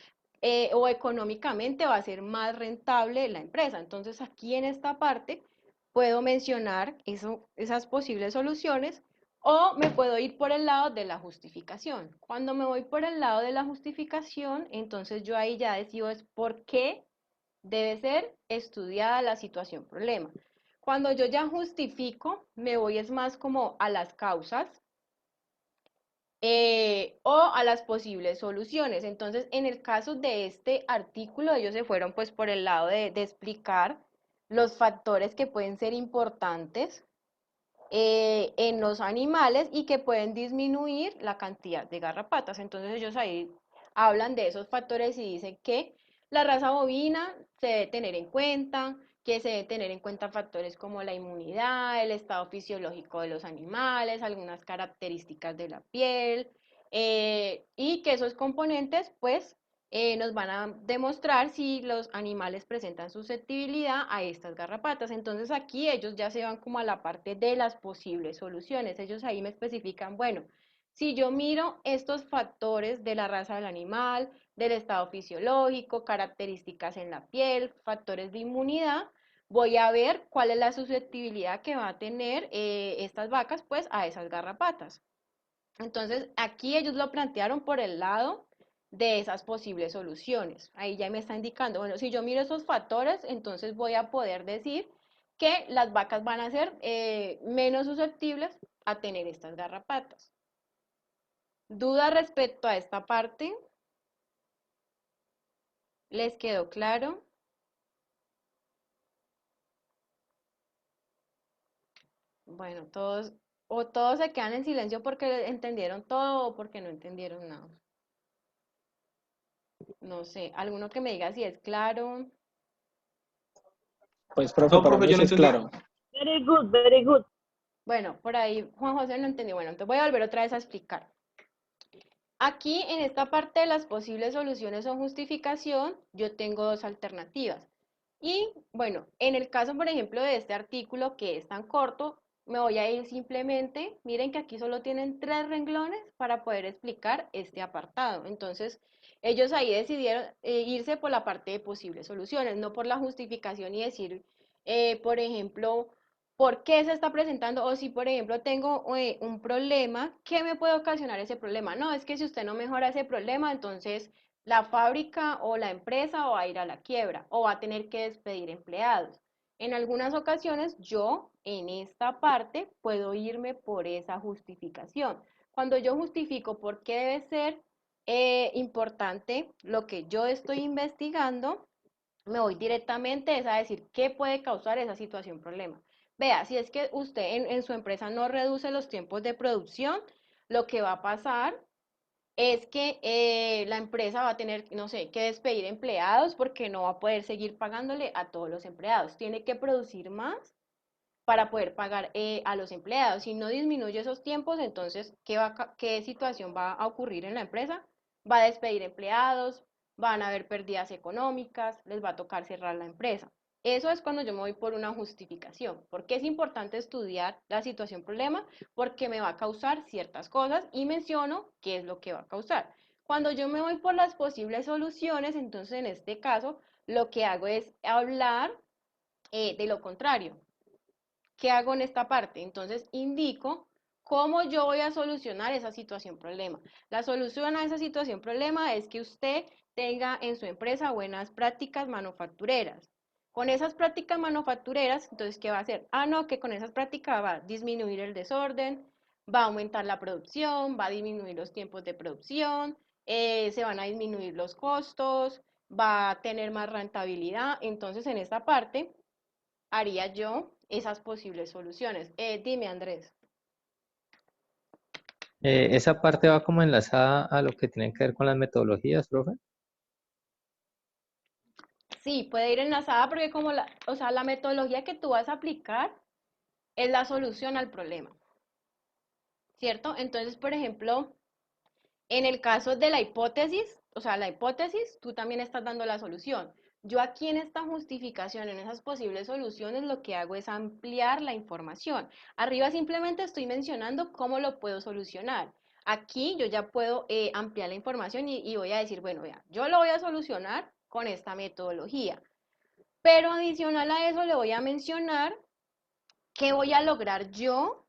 o económicamente va a ser más rentable la empresa. Entonces aquí en esta parte puedo mencionar esas posibles soluciones o me puedo ir por el lado de la justificación. Cuando me voy por el lado de la justificación, entonces yo ahí ya decido es por qué debe ser estudiada la situación problema. Cuando yo ya justifico, me voy es más como a las causas o a las posibles soluciones. Entonces, en el caso de este artículo, ellos se fueron pues por el lado de explicar los factores que pueden ser importantes en los animales y que pueden disminuir la cantidad de garrapatas. Entonces ellos ahí hablan de esos factores y dicen que la raza bovina se debe tener en cuenta, que se debe tener en cuenta factores como la inmunidad, el estado fisiológico de los animales, algunas características de la piel, y que esos componentes pues nos van a demostrar si los animales presentan susceptibilidad a estas garrapatas. Entonces aquí ellos ya se van como a la parte de las posibles soluciones. Ellos ahí me especifican, bueno, si yo miro estos factores de la raza del animal, del estado fisiológico, características en la piel, factores de inmunidad, voy a ver cuál es la susceptibilidad que va a tener estas vacas pues a esas garrapatas. Entonces, aquí ellos lo plantearon por el lado de esas posibles soluciones. Ahí ya me está indicando, bueno, si yo miro esos factores, entonces voy a poder decir que las vacas van a ser menos susceptibles a tener estas garrapatas. ¿Duda respecto a esta parte? ¿Les quedó claro? Bueno, todos se quedan en silencio porque entendieron todo o porque no entendieron nada. No sé, alguno que me diga si es claro. Pues, profe, No, para profe, mí yo sí no es entendí. claro. Very good, very good. Bueno, por ahí Juan José no entendió. Bueno, entonces voy a volver otra vez a explicar. Aquí en esta parte de las posibles soluciones o justificación, yo tengo dos alternativas. Y bueno, en el caso, por ejemplo, de este artículo que es tan corto, me voy a ir simplemente, miren que aquí solo tienen 3 renglones para poder explicar este apartado. Entonces, ellos ahí decidieron irse por la parte de posibles soluciones, no por la justificación y decir, por ejemplo, por qué se está presentando o si, por ejemplo, tengo un problema, ¿qué me puede ocasionar ese problema? No, es que si usted no mejora ese problema, entonces la fábrica o la empresa va a ir a la quiebra o va a tener que despedir empleados. En algunas ocasiones yo en esta parte puedo irme por esa justificación. Cuando yo justifico por qué debe ser importante lo que yo estoy investigando, me voy directamente a decir qué puede causar esa situación problema. Vea, si es que usted en su empresa no reduce los tiempos de producción, lo que va a pasar es que la empresa va a tener, no sé, que despedir empleados porque no va a poder seguir pagándole a todos los empleados. Tiene que producir más para poder pagar a los empleados. Si no disminuye esos tiempos, entonces, ¿qué situación va a ocurrir en la empresa? Va a despedir empleados, van a haber pérdidas económicas, les va a tocar cerrar la empresa. Eso es cuando yo me voy por una justificación. ¿Por qué es importante estudiar la situación problema? Porque me va a causar ciertas cosas y menciono qué es lo que va a causar. Cuando yo me voy por las posibles soluciones, entonces en este caso lo que hago es hablar de lo contrario. ¿Qué hago en esta parte? Entonces indico ¿cómo yo voy a solucionar esa situación problema? La solución a esa situación problema es que usted tenga en su empresa buenas prácticas manufactureras. Con esas prácticas manufactureras, entonces, ¿qué va a hacer? Ah, no, que con esas prácticas va a disminuir el desorden, va a aumentar la producción, va a disminuir los tiempos de producción, se van a disminuir los costos, va a tener más rentabilidad. Entonces, en esta parte, haría yo esas posibles soluciones. Dime, Andrés. Esa parte va como enlazada a lo que tiene que ver con las metodologías, profe. Sí, puede ir enlazada porque como la metodología que tú vas a aplicar es la solución al problema, ¿cierto? Entonces, por ejemplo, en el caso de la hipótesis, la hipótesis, tú también estás dando la solución. Yo aquí en esta justificación, en esas posibles soluciones, lo que hago es ampliar la información. Arriba simplemente estoy mencionando cómo lo puedo solucionar. Aquí yo ya puedo ampliar la información y voy a decir, bueno, vea, yo lo voy a solucionar con esta metodología. Pero adicional a eso le voy a mencionar qué voy a lograr yo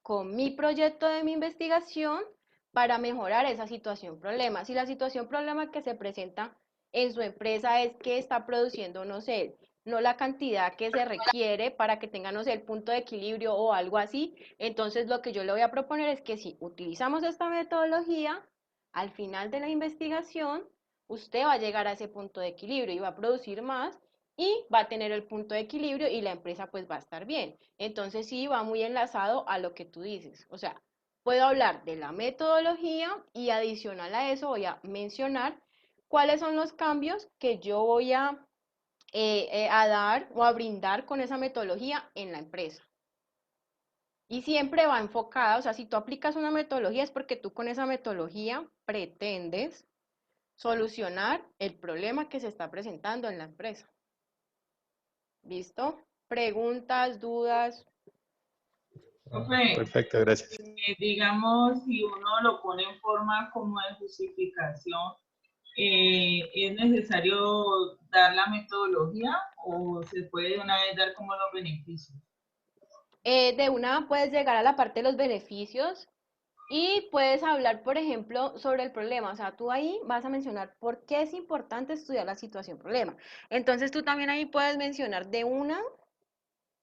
con mi proyecto de mi investigación para mejorar esa situación problema. Si la situación problema que se presenta en su empresa es que está produciendo, no sé, no la cantidad que se requiere para que tenga, no sé, el punto de equilibrio o algo así, entonces lo que yo le voy a proponer es que si utilizamos esta metodología, al final de la investigación, usted va a llegar a ese punto de equilibrio y va a producir más y va a tener el punto de equilibrio y la empresa pues va a estar bien. Entonces sí va muy enlazado a lo que tú dices. O sea, puedo hablar de la metodología y adicional a eso voy a mencionar cuáles son los cambios que yo voy a dar o a brindar con esa metodología en la empresa. Y siempre va enfocada, o sea, si tú aplicas una metodología es porque tú con esa metodología pretendes solucionar el problema que se está presentando en la empresa. ¿Listo? ¿Preguntas, dudas? Profe, Perfecto, gracias. digamos, si uno lo pone en forma como de justificación, ¿es necesario dar la metodología o se puede de una vez dar como los beneficios? De una puedes llegar a la parte de los beneficios y puedes hablar, por ejemplo, sobre el problema. O sea, tú ahí vas a mencionar por qué es importante estudiar la situación problema. Entonces tú también ahí puedes mencionar de una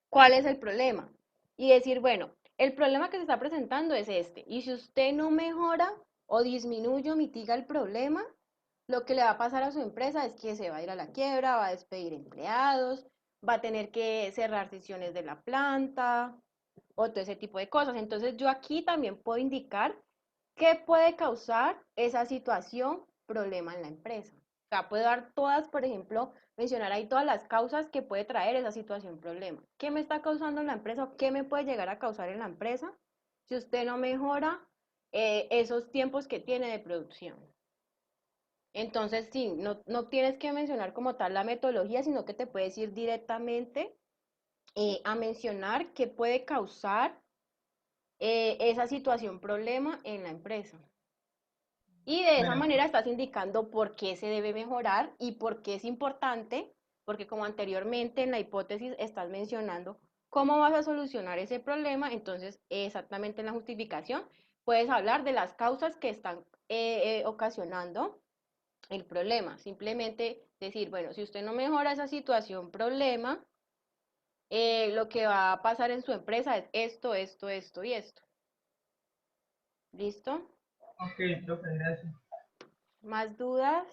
cuál es el problema y decir, bueno, el problema que se está presentando es este. Y si usted no mejora o disminuye o mitiga el problema, lo que le va a pasar a su empresa es que se va a ir a la quiebra, va a despedir empleados, va a tener que cerrar sesiones de la planta o todo ese tipo de cosas. Entonces yo aquí también puedo indicar qué puede causar esa situación, problema en la empresa. O sea, puedo dar todas, por ejemplo, mencionar ahí todas las causas que puede traer esa situación, problema. ¿Qué me está causando en la empresa o qué me puede llegar a causar en la empresa si usted no mejora esos tiempos que tiene de producción? Entonces, sí, no tienes que mencionar como tal la metodología, sino que te puedes ir directamente a mencionar qué puede causar esa situación, problema en la empresa. Y de esa Bueno, manera estás indicando por qué se debe mejorar y por qué es importante, porque como anteriormente en la hipótesis estás mencionando cómo vas a solucionar ese problema, entonces exactamente en la justificación puedes hablar de las causas que están ocasionando el problema. Simplemente decir, bueno, si usted no mejora esa situación, problema, lo que va a pasar en su empresa es esto, esto, esto y esto. ¿Listo? ok, profe, gracias. ¿Más dudas?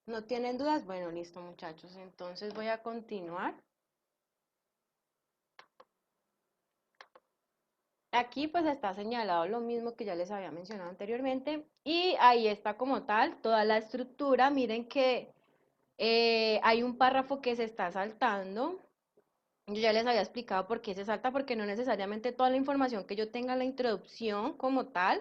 ¿No tienen dudas? Bueno, listo, muchachos. Entonces voy a continuar. Aquí pues está señalado lo mismo que ya les había mencionado anteriormente y ahí está como tal toda la estructura. Miren que hay un párrafo que se está saltando. Yo ya les había explicado por qué se salta, porque no necesariamente toda la información que yo tenga en la introducción como tal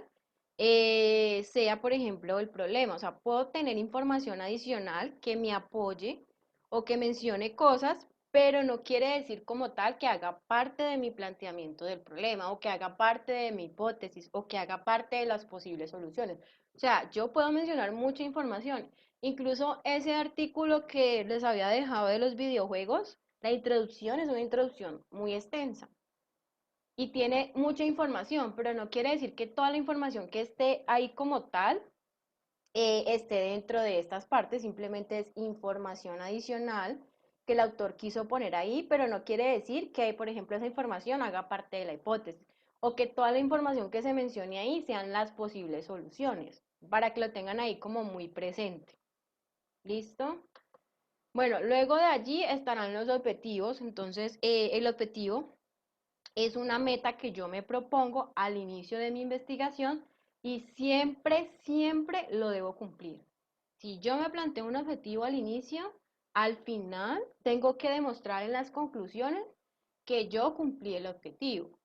sea, por ejemplo, el problema. O sea, puedo tener información adicional que me apoye o que mencione cosas, pero no quiere decir como tal que haga parte de mi planteamiento del problema o que haga parte de mi hipótesis o que haga parte de las posibles soluciones. O sea, yo puedo mencionar mucha información Incluso ese artículo que les había dejado de los videojuegos, la introducción es una introducción muy extensa y tiene mucha información, pero no quiere decir que toda la información que esté ahí como tal esté dentro de estas partes, simplemente es información adicional que el autor quiso poner ahí, pero no quiere decir que, por ejemplo, esa información haga parte de la hipótesis o que toda la información que se mencione ahí sean las posibles soluciones, para que lo tengan ahí como muy presente. ¿Listo? Bueno, luego de allí estarán los objetivos. Entonces, el objetivo es una meta que yo me propongo al inicio de mi investigación y siempre, siempre lo debo cumplir. Si yo me planteo un objetivo al inicio, al final tengo que demostrar en las conclusiones que yo cumplí el objetivo.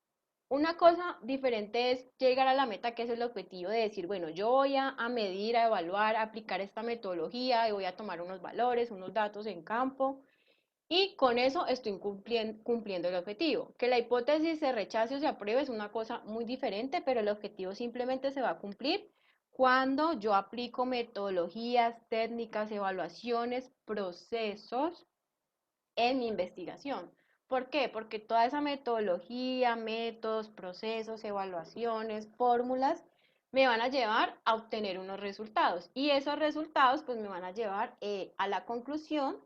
Una cosa diferente es llegar a la meta, que es el objetivo de decir, bueno, yo voy a medir, a evaluar, a aplicar esta metodología y voy a tomar unos valores, unos datos en campo y con eso estoy cumpliendo el objetivo. Que la hipótesis se rechace o se apruebe es una cosa muy diferente, pero el objetivo simplemente se va a cumplir cuando yo aplico metodologías, técnicas, evaluaciones, procesos en mi investigación. ¿Por qué? Porque toda esa metodología, métodos, procesos, evaluaciones, fórmulas, me van a llevar a obtener unos resultados. Y esos resultados pues me van a llevar a la conclusión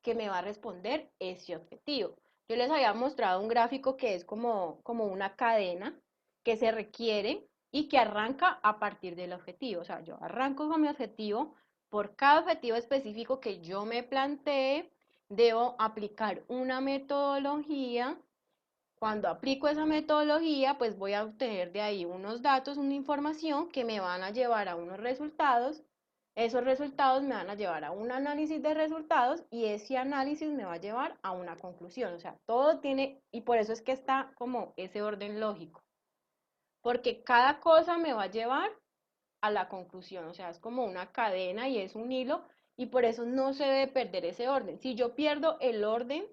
que me va a responder ese objetivo. Yo les había mostrado un gráfico que es como una cadena que se requiere y que arranca a partir del objetivo. O sea, yo arranco con mi objetivo, por cada objetivo específico que yo me plantee, debo aplicar una metodología. Cuando aplico esa metodología, pues voy a obtener de ahí unos datos, una información que me van a llevar a unos resultados. Esos resultados me van a llevar a un análisis de resultados y ese análisis me va a llevar a una conclusión. O sea, todo tiene, y por eso es que está como ese orden lógico, porque cada cosa me va a llevar a la conclusión, o sea, es como una cadena y es un hilo y por eso no se debe perder ese orden. Si yo pierdo el orden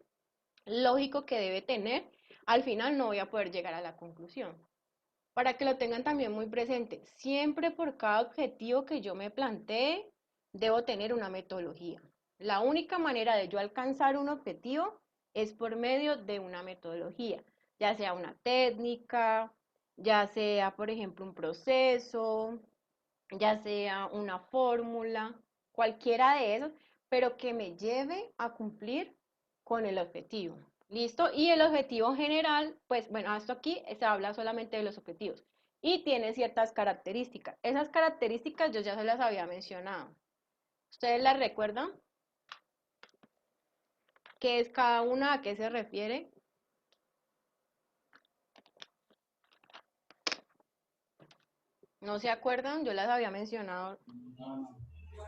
lógico que debe tener, al final no voy a poder llegar a la conclusión. Para que lo tengan también muy presente, siempre por cada objetivo que yo me plantee, debo tener una metodología. La única manera de yo alcanzar un objetivo es por medio de una metodología, ya sea una técnica, ya sea, por ejemplo, un proceso, ya sea una fórmula, cualquiera de esos, pero que me lleve a cumplir con el objetivo. ¿Listo? Y el objetivo general, pues bueno, esto aquí se habla solamente de los objetivos y tiene ciertas características. Esas características yo ya se las había mencionado. ¿Ustedes las recuerdan? ¿Qué es cada una? ¿A qué se refiere? ¿No se acuerdan? Yo las había mencionado.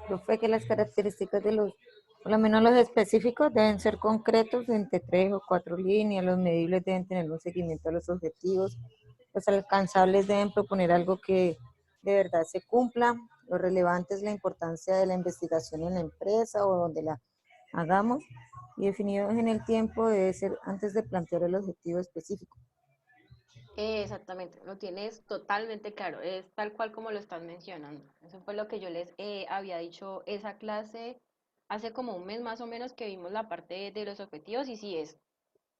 Profe, que las características de los, por lo menos los específicos, deben ser concretos entre 3 o 4 líneas, los medibles deben tener un seguimiento a los objetivos, los alcanzables deben proponer algo que de verdad se cumpla, lo relevante es la importancia de la investigación en la empresa o donde la hagamos, y definidos en el tiempo debe ser antes de plantear el objetivo específico. Exactamente, lo tienes totalmente claro, es tal cual como lo estás mencionando. Eso fue lo que yo les había dicho esa clase hace como un mes más o menos que vimos la parte de los objetivos y sí es,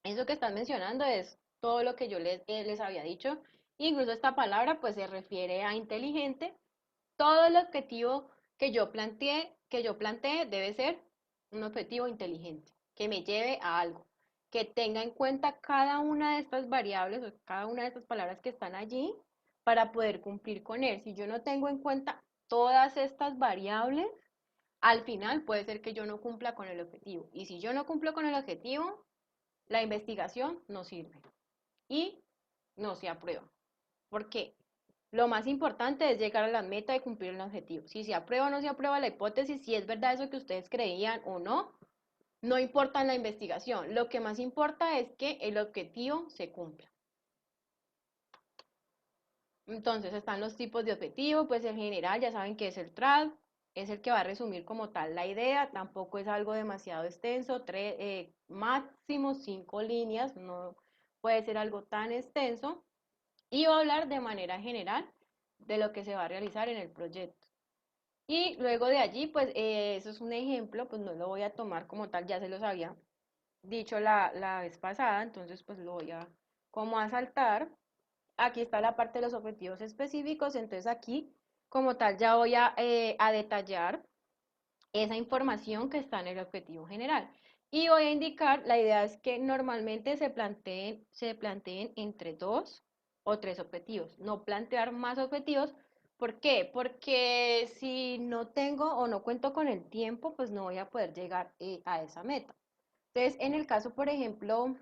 eso que están mencionando es todo lo que yo les había dicho. Incluso esta palabra pues se refiere a inteligente. Todo el objetivo que yo planteé debe ser un objetivo inteligente, que me lleve a algo, que tenga en cuenta cada una de estas variables o cada una de estas palabras que están allí para poder cumplir con él. Si yo no tengo en cuenta todas estas variables, al final puede ser que yo no cumpla con el objetivo. Y si yo no cumplo con el objetivo, la investigación no sirve y no se aprueba. ¿Por qué? Lo más importante es llegar a la meta de cumplir el objetivo. Si se aprueba o no se aprueba la hipótesis, si es verdad eso que ustedes creían o no, no importa en la investigación. Lo que más importa es que el objetivo se cumpla. Entonces están los tipos de objetivo, pues en general ya saben que es el TRAD, es el que va a resumir como tal la idea, tampoco es algo demasiado extenso, máximo 5 líneas, no puede ser algo tan extenso, y va a hablar de manera general de lo que se va a realizar en el proyecto. Y luego de allí, pues eso es un ejemplo, pues no lo voy a tomar como tal, ya se los había dicho la vez pasada, entonces pues lo voy a como a saltar. Aquí está la parte de los objetivos específicos, entonces aquí como tal ya voy a detallar esa información que está en el objetivo general. Y voy a indicar, la idea es que normalmente se planteen entre 2 o 3 objetivos, no plantear más objetivos. ¿Por qué? Porque si no tengo o no cuento con el tiempo, pues no voy a poder llegar a esa meta. Entonces, en el caso, por ejemplo,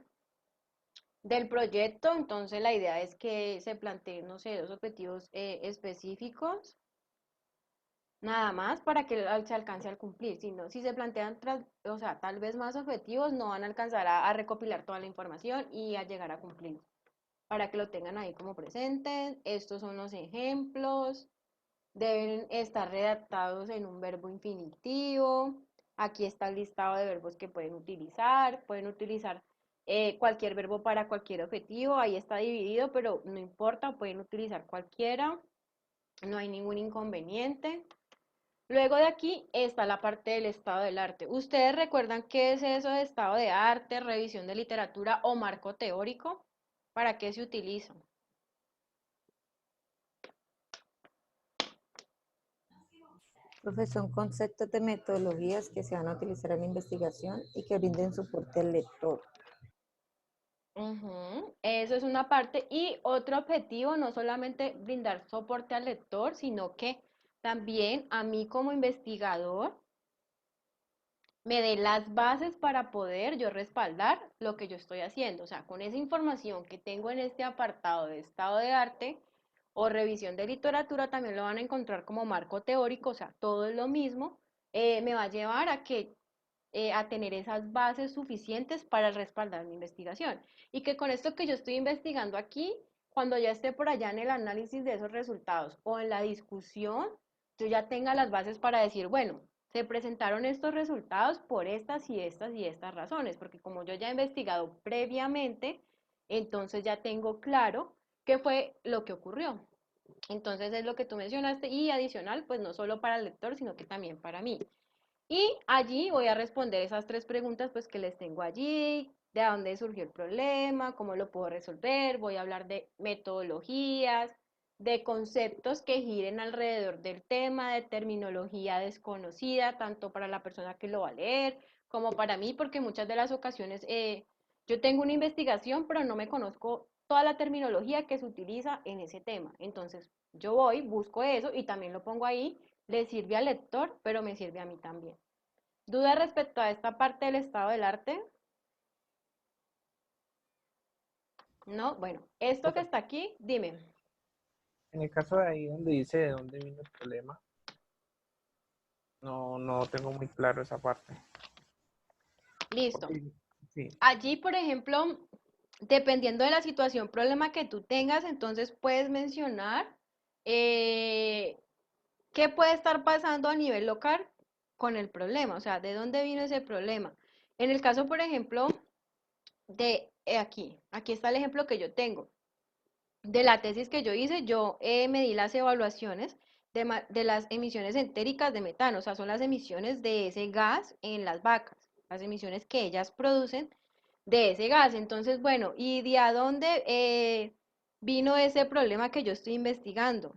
del proyecto, entonces la idea es que se planteen, no sé, 2 objetivos específicos nada más para que se alcance a cumplir. Si se plantean, o sea, tal vez más objetivos, no van a alcanzar a recopilar toda la información y a llegar a cumplir. Para que lo tengan ahí como presentes, estos son los ejemplos, deben estar redactados en un verbo infinitivo. Aquí está el listado de verbos que pueden utilizar cualquier verbo para cualquier objetivo, ahí está dividido, pero no importa, pueden utilizar cualquiera, no hay ningún inconveniente. Luego de aquí está la parte del estado del arte. ¿Ustedes recuerdan qué es eso de estado de arte, revisión de literatura o marco teórico? ¿Para qué se utiliza? Profe, son conceptos de metodologías que se van a utilizar en la investigación y que brinden soporte al lector. Eso es una parte. Y otro objetivo, no solamente brindar soporte al lector, sino que también a mí como investigador me dé las bases para poder yo respaldar lo que yo estoy haciendo. O sea, con esa información que tengo en este apartado de estado de arte o revisión de literatura, también lo van a encontrar como marco teórico, o sea, todo es lo mismo, me va a llevar a tener esas bases suficientes para respaldar mi investigación. Y que con esto que yo estoy investigando aquí, cuando ya esté por allá en el análisis de esos resultados o en la discusión, yo ya tenga las bases para decir, bueno, se presentaron estos resultados por estas y estas y estas razones, porque como yo ya he investigado previamente, entonces ya tengo claro qué fue lo que ocurrió. Entonces es lo que tú mencionaste y adicional, pues no solo para el lector, sino que también para mí. Y allí voy a responder esas 3 preguntas pues que les tengo allí, de dónde surgió el problema, cómo lo puedo resolver, voy a hablar de metodologías, de conceptos que giren alrededor del tema, de terminología desconocida, tanto para la persona que lo va a leer como para mí, porque muchas de las ocasiones yo tengo una investigación, pero no me conozco toda la terminología que se utiliza en ese tema. Entonces, yo voy, busco eso y también lo pongo ahí, le sirve al lector, pero me sirve a mí también. ¿Duda respecto a esta parte del estado del arte? No, bueno, esto que está aquí, dime. En el caso de ahí donde dice de dónde vino el problema, no tengo muy claro esa parte. Listo. Sí. Allí, por ejemplo, dependiendo de la situación, problema que tú tengas, entonces puedes mencionar qué puede estar pasando a nivel local con el problema, o sea, de dónde vino ese problema. En el caso, por ejemplo, de aquí está el ejemplo que yo tengo. De la tesis que yo hice, yo medí las evaluaciones de las emisiones entéricas de metano, o sea, son las emisiones de ese gas en las vacas, las emisiones que ellas producen de ese gas. Entonces, bueno, ¿y de a dónde vino ese problema que yo estoy investigando?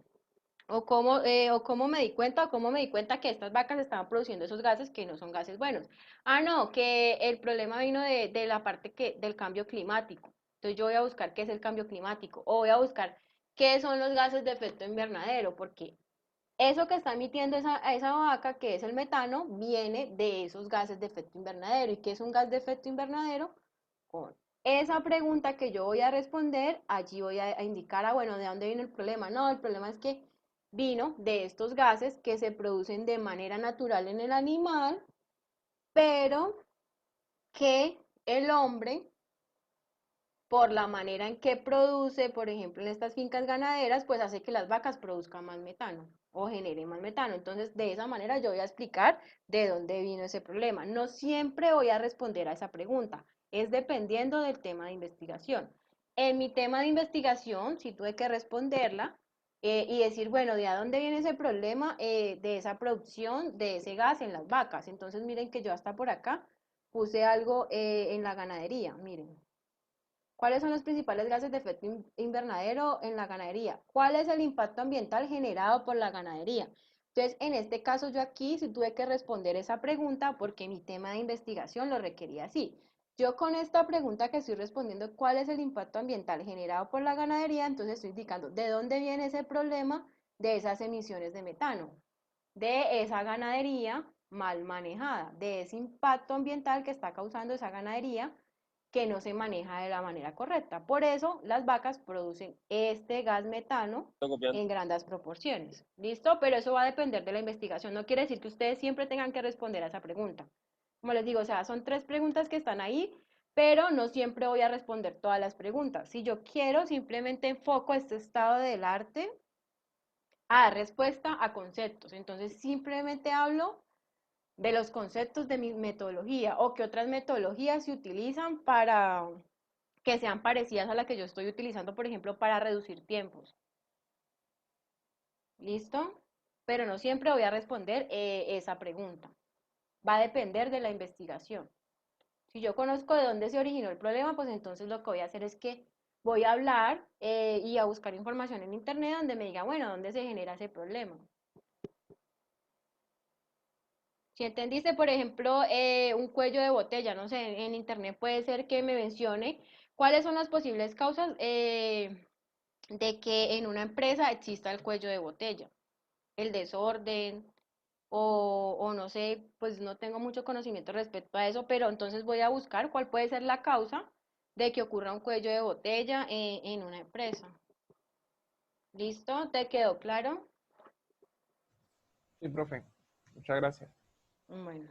O cómo me di cuenta que estas vacas estaban produciendo esos gases que no son gases buenos. Ah, no, que el problema vino de la parte del cambio climático. Entonces yo voy a buscar qué es el cambio climático o voy a buscar qué son los gases de efecto invernadero, porque eso que está emitiendo esa vaca, que es el metano, viene de esos gases de efecto invernadero. ¿Y qué es un gas de efecto invernadero? Con esa pregunta que yo voy a responder, allí voy a indicar, bueno, ¿de dónde viene el problema? No, el problema es que vino de estos gases que se producen de manera natural en el animal, pero que el hombre, por la manera en que produce, por ejemplo, en estas fincas ganaderas, pues hace que las vacas produzcan más metano o generen más metano. Entonces, de esa manera yo voy a explicar de dónde vino ese problema. No siempre voy a responder a esa pregunta, es dependiendo del tema de investigación. En mi tema de investigación, si tuve que responderla, y decir, bueno, ¿de dónde viene ese problema de esa producción de ese gas en las vacas? Entonces miren que yo hasta por acá puse algo en la ganadería, miren. ¿Cuáles son los principales gases de efecto invernadero en la ganadería? ¿Cuál es el impacto ambiental generado por la ganadería? Entonces, en este caso yo aquí sí tuve que responder esa pregunta porque mi tema de investigación lo requería así. Yo con esta pregunta que estoy respondiendo, ¿cuál es el impacto ambiental generado por la ganadería? Entonces estoy indicando de dónde viene ese problema de esas emisiones de metano, de esa ganadería mal manejada, de ese impacto ambiental que está causando esa ganadería que no se maneja de la manera correcta. Por eso las vacas producen este gas metano en grandes proporciones. ¿Listo? Pero eso va a depender de la investigación. No quiere decir que ustedes siempre tengan que responder a esa pregunta. Como les digo, o sea, son 3 preguntas que están ahí, pero no siempre voy a responder todas las preguntas. Si yo quiero, simplemente enfoco este estado del arte a dar respuesta a conceptos. Entonces, simplemente hablo de los conceptos de mi metodología o que otras metodologías se utilizan para que sean parecidas a la que yo estoy utilizando, por ejemplo, para reducir tiempos. ¿Listo? Pero no siempre voy a responder esa pregunta. Va a depender de la investigación. Si yo conozco de dónde se originó el problema, pues entonces lo que voy a hacer es que voy a hablar y a buscar información en internet donde me diga, bueno, ¿dónde se genera ese problema? Si entendiste, por ejemplo, un cuello de botella, no sé, en internet puede ser que me mencione cuáles son las posibles causas de que en una empresa exista el cuello de botella, el desorden o no sé, pues no tengo mucho conocimiento respecto a eso, pero entonces voy a buscar cuál puede ser la causa de que ocurra un cuello de botella en una empresa. ¿Listo? ¿Te quedó claro? Sí, profe. Muchas gracias. Bueno.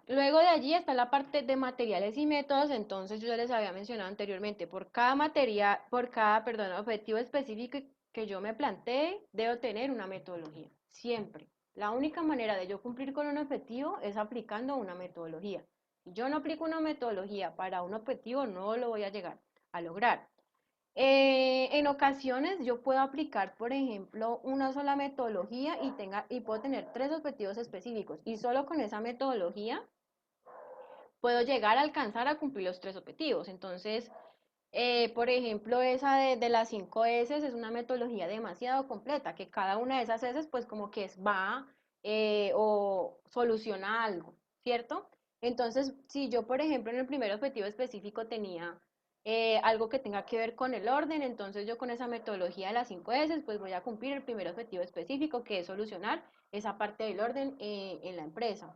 Luego de allí está la parte de materiales y métodos, entonces yo ya les había mencionado anteriormente, por cada materia, perdón, objetivo específico que yo me plantee, debo tener una metodología, siempre. La única manera de yo cumplir con un objetivo es aplicando una metodología. Si yo no aplico una metodología para un objetivo, no lo voy a llegar a lograr. En ocasiones yo puedo aplicar, por ejemplo, una sola metodología y puedo tener 3 objetivos específicos y solo con esa metodología puedo llegar a alcanzar a cumplir los 3 objetivos. Entonces, por ejemplo, esa de las 5 S es una metodología demasiado completa, que cada una de esas S pues como que va o soluciona algo, ¿cierto? Entonces, si yo, por ejemplo, en el primer objetivo específico tenía algo que tenga que ver con el orden, entonces yo con esa metodología de las 5 S pues voy a cumplir el primer objetivo específico, que es solucionar esa parte del orden en la empresa.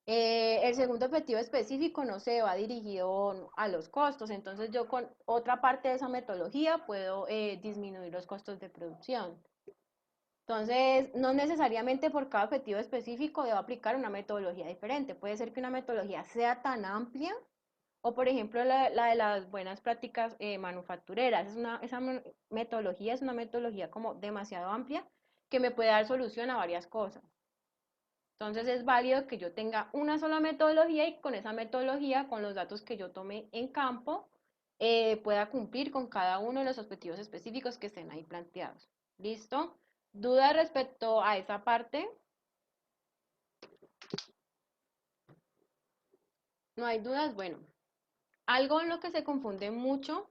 El segundo objetivo específico no se va dirigido a los costos, entonces yo con otra parte de esa metodología puedo disminuir los costos de producción. Entonces, no necesariamente por cada objetivo específico debo aplicar una metodología diferente. Puede ser que una metodología sea tan amplia, o por ejemplo la de las buenas prácticas manufactureras. Esa metodología es una metodología como demasiado amplia que me puede dar solución a varias cosas. Entonces es válido que yo tenga una sola metodología y con esa metodología, con los datos que yo tome en campo, pueda cumplir con cada uno de los objetivos específicos que estén ahí planteados. ¿Listo? ¿Dudas respecto a esa parte? ¿No hay dudas? Bueno, algo en lo que se confunde mucho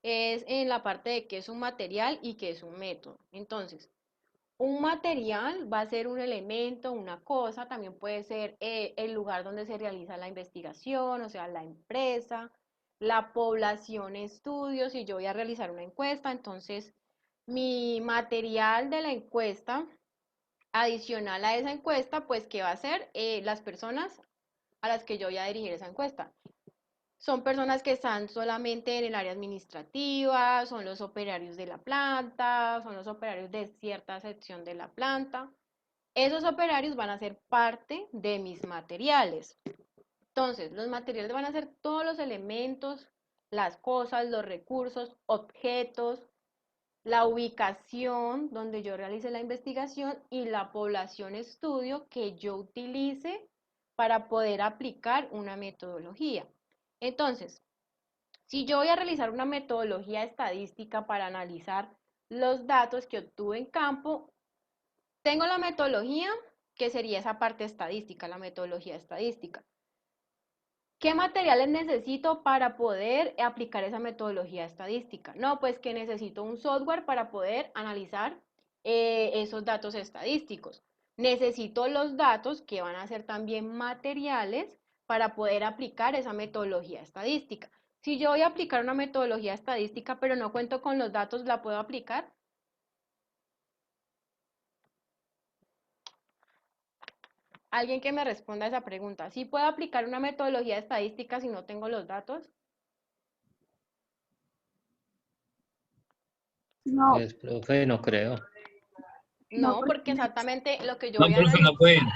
es en la parte de qué es un material y qué es un método. Entonces, un material va a ser un elemento, una cosa, también puede ser el lugar donde se realiza la investigación, o sea, la empresa, la población estudio, si yo voy a realizar una encuesta, entonces mi material de la encuesta, adicional a esa encuesta, pues, ¿qué va a ser? Las personas a las que yo voy a dirigir esa encuesta. Son personas que están solamente en el área administrativa, son los operarios de la planta, son los operarios de cierta sección de la planta. Esos operarios van a ser parte de mis materiales. Entonces, los materiales van a ser todos los elementos, las cosas, los recursos, objetos, la ubicación donde yo realice la investigación y la población estudio que yo utilice para poder aplicar una metodología. Entonces, Si yo voy a realizar una metodología estadística para analizar los datos que obtuve en campo, tengo la metodología, que sería esa parte estadística, la metodología estadística. ¿Qué materiales necesito para poder aplicar esa metodología estadística? No, pues que necesito un software para poder analizar esos datos estadísticos. Necesito los datos que van a ser también materiales para poder aplicar esa metodología estadística. Si yo voy a aplicar una metodología estadística pero no cuento con los datos, ¿la puedo aplicar? Alguien que me responda a esa pregunta. ¿Sí puedo aplicar una metodología estadística si no tengo los datos? No, Pues, profe, no creo. no, No, porque exactamente lo que yo No, voy a profe, no pueden.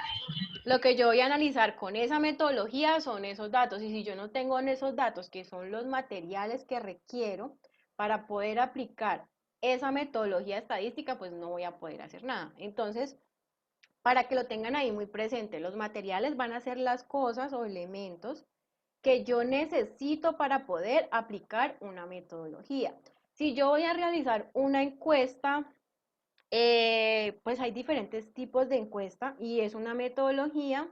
lo que yo voy a analizar con esa metodología son esos datos. Y si yo no tengo en esos datos, que son los materiales que requiero para poder aplicar esa metodología estadística, pues no voy a poder hacer nada. Entonces, para que lo tengan ahí muy presente, los materiales van a ser las cosas o elementos que yo necesito para poder aplicar una metodología. Si yo voy a realizar una encuesta, pues hay diferentes tipos de encuesta y es una metodología.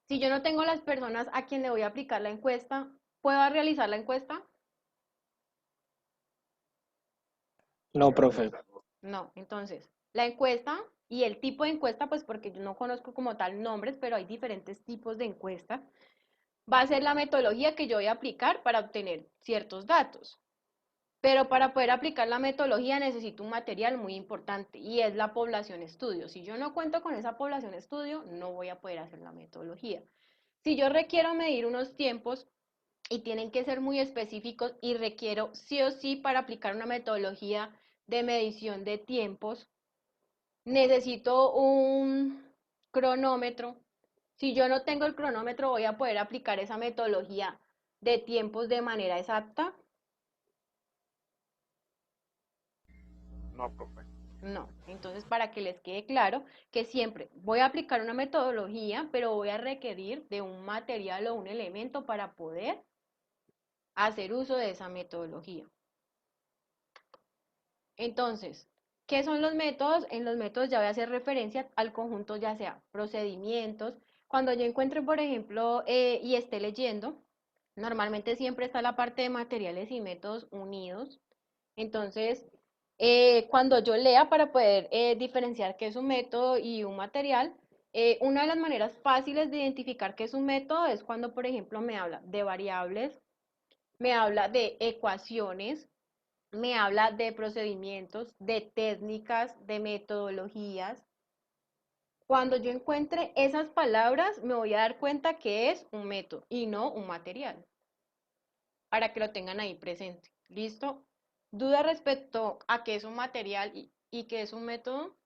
Si yo no tengo las personas a quien le voy a aplicar la encuesta, ¿puedo realizar la encuesta? No, profe. No, entonces, la encuesta y el tipo de encuesta, pues porque yo no conozco como tal nombres, pero hay diferentes tipos de encuesta, va a ser la metodología que yo voy a aplicar para obtener ciertos datos. Pero para poder aplicar la metodología necesito un material muy importante y es la población estudio. Si yo no cuento con esa población estudio, no voy a poder hacer la metodología. Si yo requiero medir unos tiempos y tienen que ser muy específicos y requiero sí o sí para aplicar una metodología de medición de tiempos, necesito un cronómetro. Si yo no tengo el cronómetro, voy a poder aplicar esa metodología de tiempos de manera exacta. No, profe. No, entonces para que les quede claro que siempre voy a aplicar una metodología, pero voy a requerir de un material o un elemento para poder hacer uso de esa metodología. Entonces, ¿qué son los métodos? En los métodos ya voy a hacer referencia al conjunto, ya sea procedimientos. Cuando yo encuentre, por ejemplo, y esté leyendo, normalmente siempre está la parte de materiales y métodos unidos. Entonces, cuando yo lea para poder diferenciar qué es un método y un material, una de las maneras fáciles de identificar qué es un método es cuando, por ejemplo, me habla de variables, me habla de ecuaciones, me habla de procedimientos, de técnicas, de metodologías. Cuando yo encuentre esas palabras, me voy a dar cuenta que es un método y no un material, para que lo tengan ahí presente. ¿Listo? ¿Duda respecto a qué es un material y qué es un método?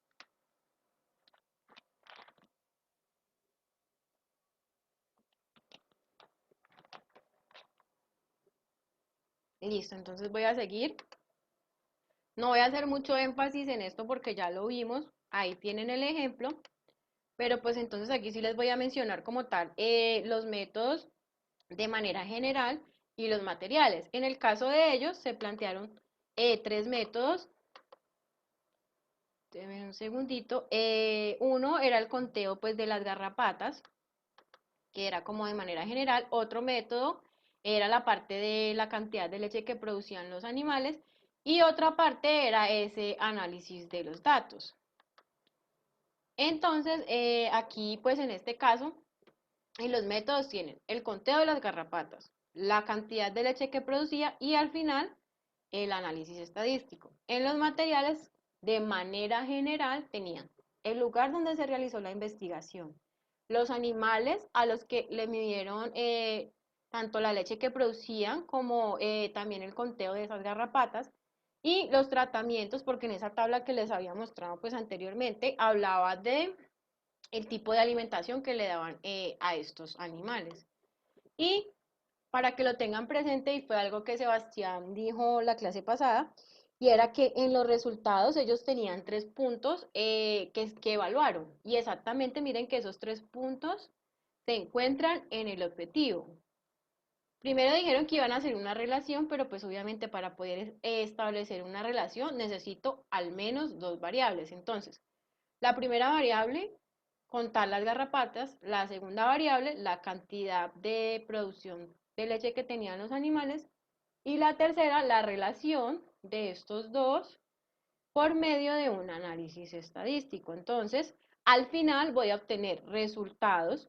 Listo, entonces voy a seguir. No voy a hacer mucho énfasis en esto porque ya lo vimos. Ahí tienen el ejemplo. Pero pues entonces aquí sí les voy a mencionar como tal los métodos de manera general y los materiales. En el caso de ellos se plantearon tres métodos. Deme un segundito. Uno era el conteo pues de las garrapatas, que era como de manera general. Otro método era la parte de la cantidad de leche que producían los animales y otra parte era ese análisis de los datos. Entonces, aquí pues en este caso, en los métodos tienen el conteo de las garrapatas, la cantidad de leche que producía y al final el análisis estadístico. En los materiales, de manera general, tenían el lugar donde se realizó la investigación, los animales a los que le midieron tanto la leche que producían como también el conteo de esas garrapatas y los tratamientos, porque en esa tabla que les había mostrado pues anteriormente hablaba de el tipo de alimentación que le daban a estos animales. Y para que lo tengan presente, y fue algo que Sebastián dijo la clase pasada, y era que en los resultados ellos tenían 3 puntos que evaluaron. Y exactamente miren que esos 3 puntos se encuentran en el objetivo. Primero dijeron que iban a hacer una relación, pero pues obviamente para poder establecer una relación necesito al menos dos variables. Entonces, la primera variable, contar las garrapatas. La segunda variable, la cantidad de producción de leche que tenían los animales. Y la tercera, la relación de estos dos por medio de un análisis estadístico. Entonces, al final voy a obtener resultados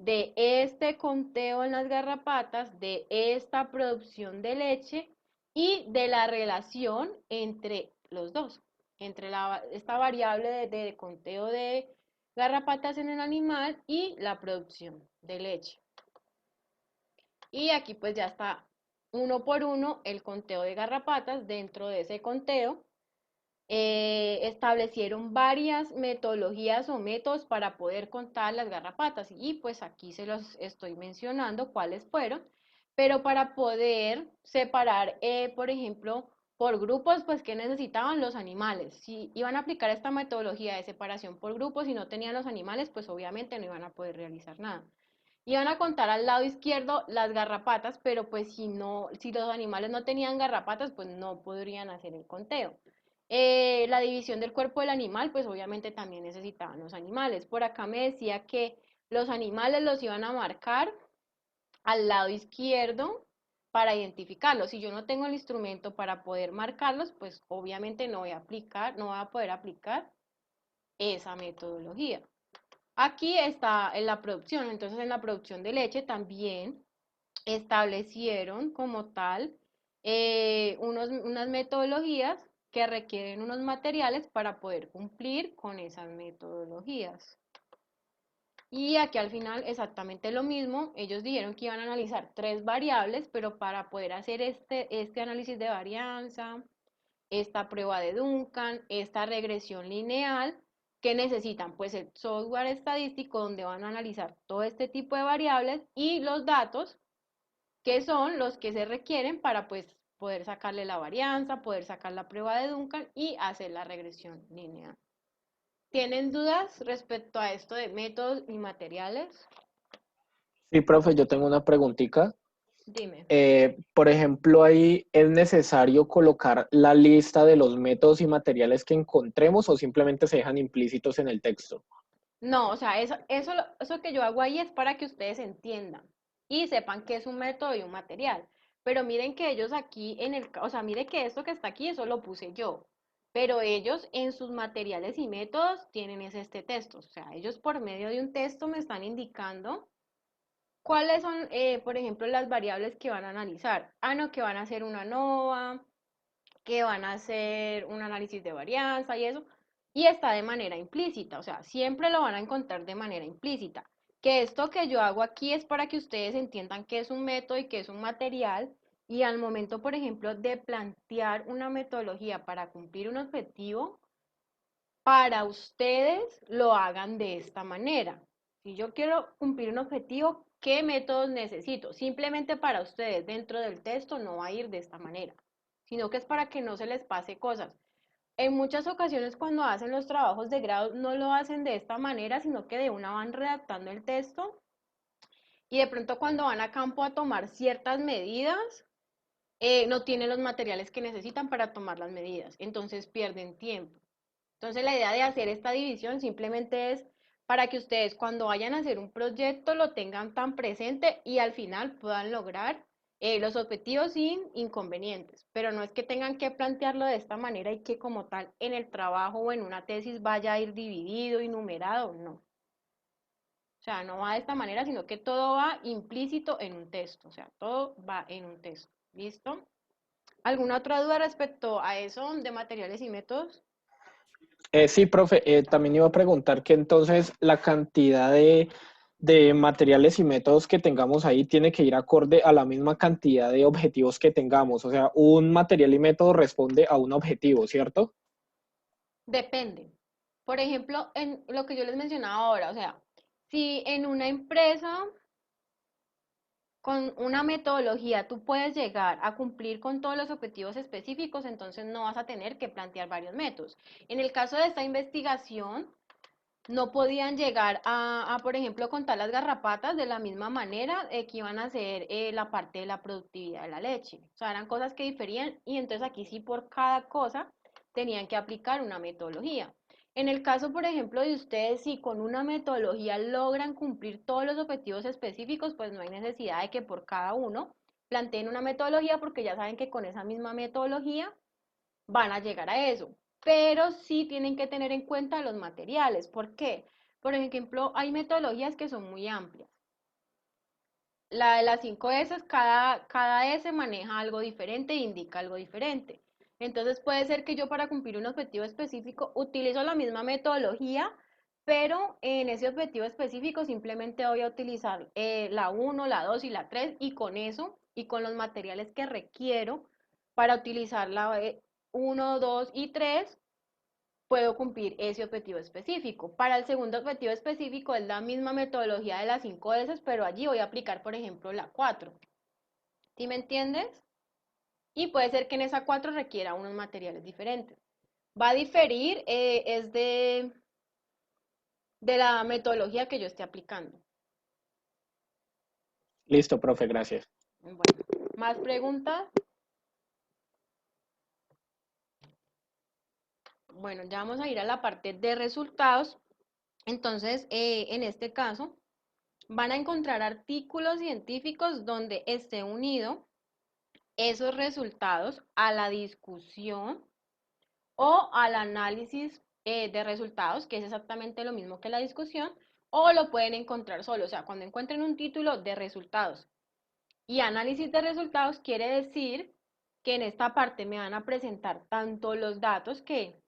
de este conteo en las garrapatas, de esta producción de leche y de la relación entre los dos, entre esta variable de conteo de garrapatas en el animal y la producción de leche. Y aquí pues ya está uno por uno el conteo de garrapatas. Dentro de ese conteo establecieron varias metodologías o métodos para poder contar las garrapatas y pues aquí se los estoy mencionando cuáles fueron, pero para poder separar, por ejemplo, por grupos, pues ¿qué necesitaban los animales? Si iban a aplicar esta metodología de separación por grupos y no tenían los animales, pues obviamente no iban a poder realizar nada. Iban a contar al lado izquierdo las garrapatas, pero pues si los animales no tenían garrapatas, pues no podrían hacer el conteo. La división del cuerpo del animal, pues obviamente también necesitaban los animales. Por acá me decía que los animales los iban a marcar al lado izquierdo para identificarlos. Si yo no tengo el instrumento para poder marcarlos, pues obviamente no voy a poder aplicar esa metodología. Aquí está en la producción, entonces en la producción de leche también establecieron como tal unas metodologías que requieren unos materiales para poder cumplir con esas metodologías. Y aquí al final exactamente lo mismo, ellos dijeron que iban a analizar 3 variables, pero para poder hacer este análisis de varianza, esta prueba de Duncan, esta regresión lineal, que necesitan pues el software estadístico donde van a analizar todo este tipo de variables y los datos que son los que se requieren para pues poder sacarle la varianza, poder sacar la prueba de Duncan y hacer la regresión lineal. ¿Tienen dudas respecto a esto de métodos y materiales? Sí, profe, yo tengo una preguntita. Dime. Por ejemplo, ahí es necesario colocar la lista de los métodos y materiales que encontremos o simplemente se dejan implícitos en el texto. No, o sea, eso que yo hago ahí es para que ustedes entiendan y sepan qué es un método y un material. Pero miren que ellos aquí o sea, miren que esto que está aquí, eso lo puse yo. Pero ellos en sus materiales y métodos tienen este texto. O sea, ellos por medio de un texto me están indicando cuáles son, por ejemplo, las variables que van a analizar. Ah, no, que van a hacer una ANOVA, que van a hacer un análisis de varianza y eso, y está de manera implícita, o sea, siempre lo van a encontrar de manera implícita. Que esto que yo hago aquí es para que ustedes entiendan qué es un método y qué es un material, y al momento, por ejemplo, de plantear una metodología para cumplir un objetivo, para ustedes lo hagan de esta manera. Si yo quiero cumplir un objetivo, ¿qué métodos necesito? Simplemente para ustedes, dentro del texto no va a ir de esta manera, sino que es para que no se les pase cosas. En muchas ocasiones cuando hacen los trabajos de grado no lo hacen de esta manera, sino que de una van redactando el texto y de pronto cuando van a campo a tomar ciertas medidas, no tienen los materiales que necesitan para tomar las medidas, entonces pierden tiempo. Entonces la idea de hacer esta división simplemente es para que ustedes cuando vayan a hacer un proyecto lo tengan tan presente y al final puedan lograr los objetivos sin inconvenientes. Pero no es que tengan que plantearlo de esta manera y que como tal en el trabajo o en una tesis vaya a ir dividido y numerado, no. O sea, no va de esta manera, sino que todo va implícito en un texto. O sea, todo va en un texto. ¿Listo? ¿Alguna otra duda respecto a eso de materiales y métodos? Sí, profe, también iba a preguntar que entonces la cantidad de materiales y métodos que tengamos ahí tiene que ir acorde a la misma cantidad de objetivos que tengamos. O sea, un material y método responde a un objetivo, ¿cierto? Depende. Por ejemplo, en lo que yo les mencionaba ahora, o sea, si en una empresa con una metodología tú puedes llegar a cumplir con todos los objetivos específicos, entonces no vas a tener que plantear varios métodos. En el caso de esta investigación, no podían llegar por ejemplo, contar las garrapatas de la misma manera que iban a hacer la parte de la productividad de la leche. O sea, eran cosas que diferían y entonces aquí sí por cada cosa tenían que aplicar una metodología. En el caso, por ejemplo, de ustedes, si con una metodología logran cumplir todos los objetivos específicos, pues no hay necesidad de que por cada uno planteen una metodología porque ya saben que con esa misma metodología van a llegar a eso. Pero sí tienen que tener en cuenta los materiales. ¿Por qué? Por ejemplo, hay metodologías que son muy amplias. La de las 5 S, cada S maneja algo diferente e indica algo diferente. Entonces puede ser que yo para cumplir un objetivo específico utilizo la misma metodología, pero en ese objetivo específico simplemente voy a utilizar la 1, la 2 y la 3 y con eso y con los materiales que requiero para utilizar la 1, 2 y 3 puedo cumplir ese objetivo específico. Para el segundo objetivo específico es la misma metodología de las 5 S, pero allí voy a aplicar, por ejemplo, la 4. ¿Sí me entiendes? Y puede ser que en esa 4 requiera unos materiales diferentes. Va a diferir, es de la metodología que yo esté aplicando. Listo, profe, gracias. Bueno, ¿más preguntas? Bueno, ya vamos a ir a la parte de resultados. Entonces, en este caso, van a encontrar artículos científicos donde esté unido esos resultados a la discusión o al análisis de resultados, que es exactamente lo mismo que la discusión, o lo pueden encontrar solo. O sea, cuando encuentren un título de resultados y análisis de resultados, quiere decir que en esta parte me van a presentar tanto los datos que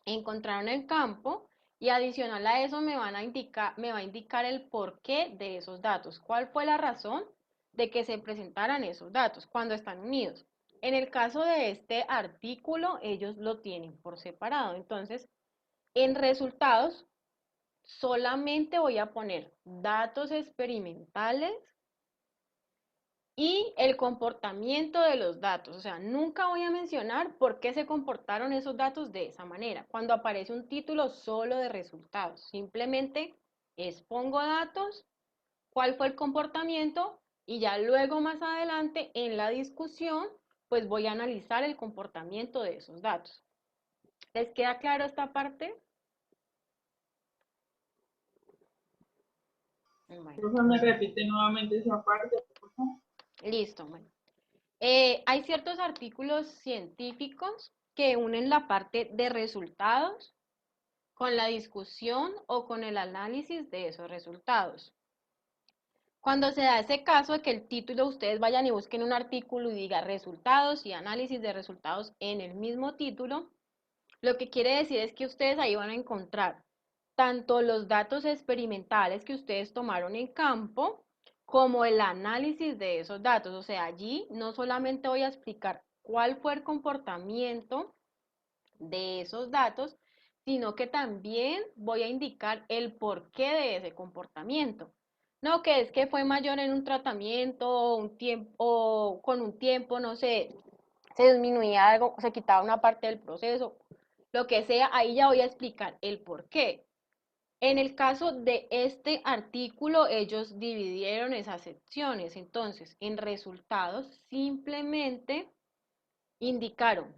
encontraron en el campo y adicional a eso me va a indicar el porqué de esos datos. ¿Cuál fue la razón de que se presentaran esos datos cuando están unidos? En el caso de este artículo, ellos lo tienen por separado. Entonces, en resultados, solamente voy a poner datos experimentales y el comportamiento de los datos. O sea, nunca voy a mencionar por qué se comportaron esos datos de esa manera. Cuando aparece un título solo de resultados, simplemente expongo datos, cuál fue el comportamiento y ya luego más adelante en la discusión, pues voy a analizar el comportamiento de esos datos. ¿Les queda claro esta parte? Bueno, Por favor, me repite nuevamente esa parte, por favor. listo. Bueno. Hay ciertos artículos científicos que unen la parte de resultados con la discusión o con el análisis de esos resultados. Cuando se da ese caso de que el título ustedes vayan y busquen un artículo y diga resultados y análisis de resultados en el mismo título, lo que quiere decir es que ustedes ahí van a encontrar tanto los datos experimentales que ustedes tomaron en campo, como el análisis de esos datos. O sea, allí no solamente voy a explicar cuál fue el comportamiento de esos datos, sino que también voy a indicar el porqué de ese comportamiento. No, que es que fue mayor en un tratamiento, un tiempo, o con un tiempo, no sé, se disminuía algo, se quitaba una parte del proceso, lo que sea, ahí ya voy a explicar el porqué. En el caso de este artículo, ellos dividieron esas secciones. Entonces, en resultados, simplemente indicaron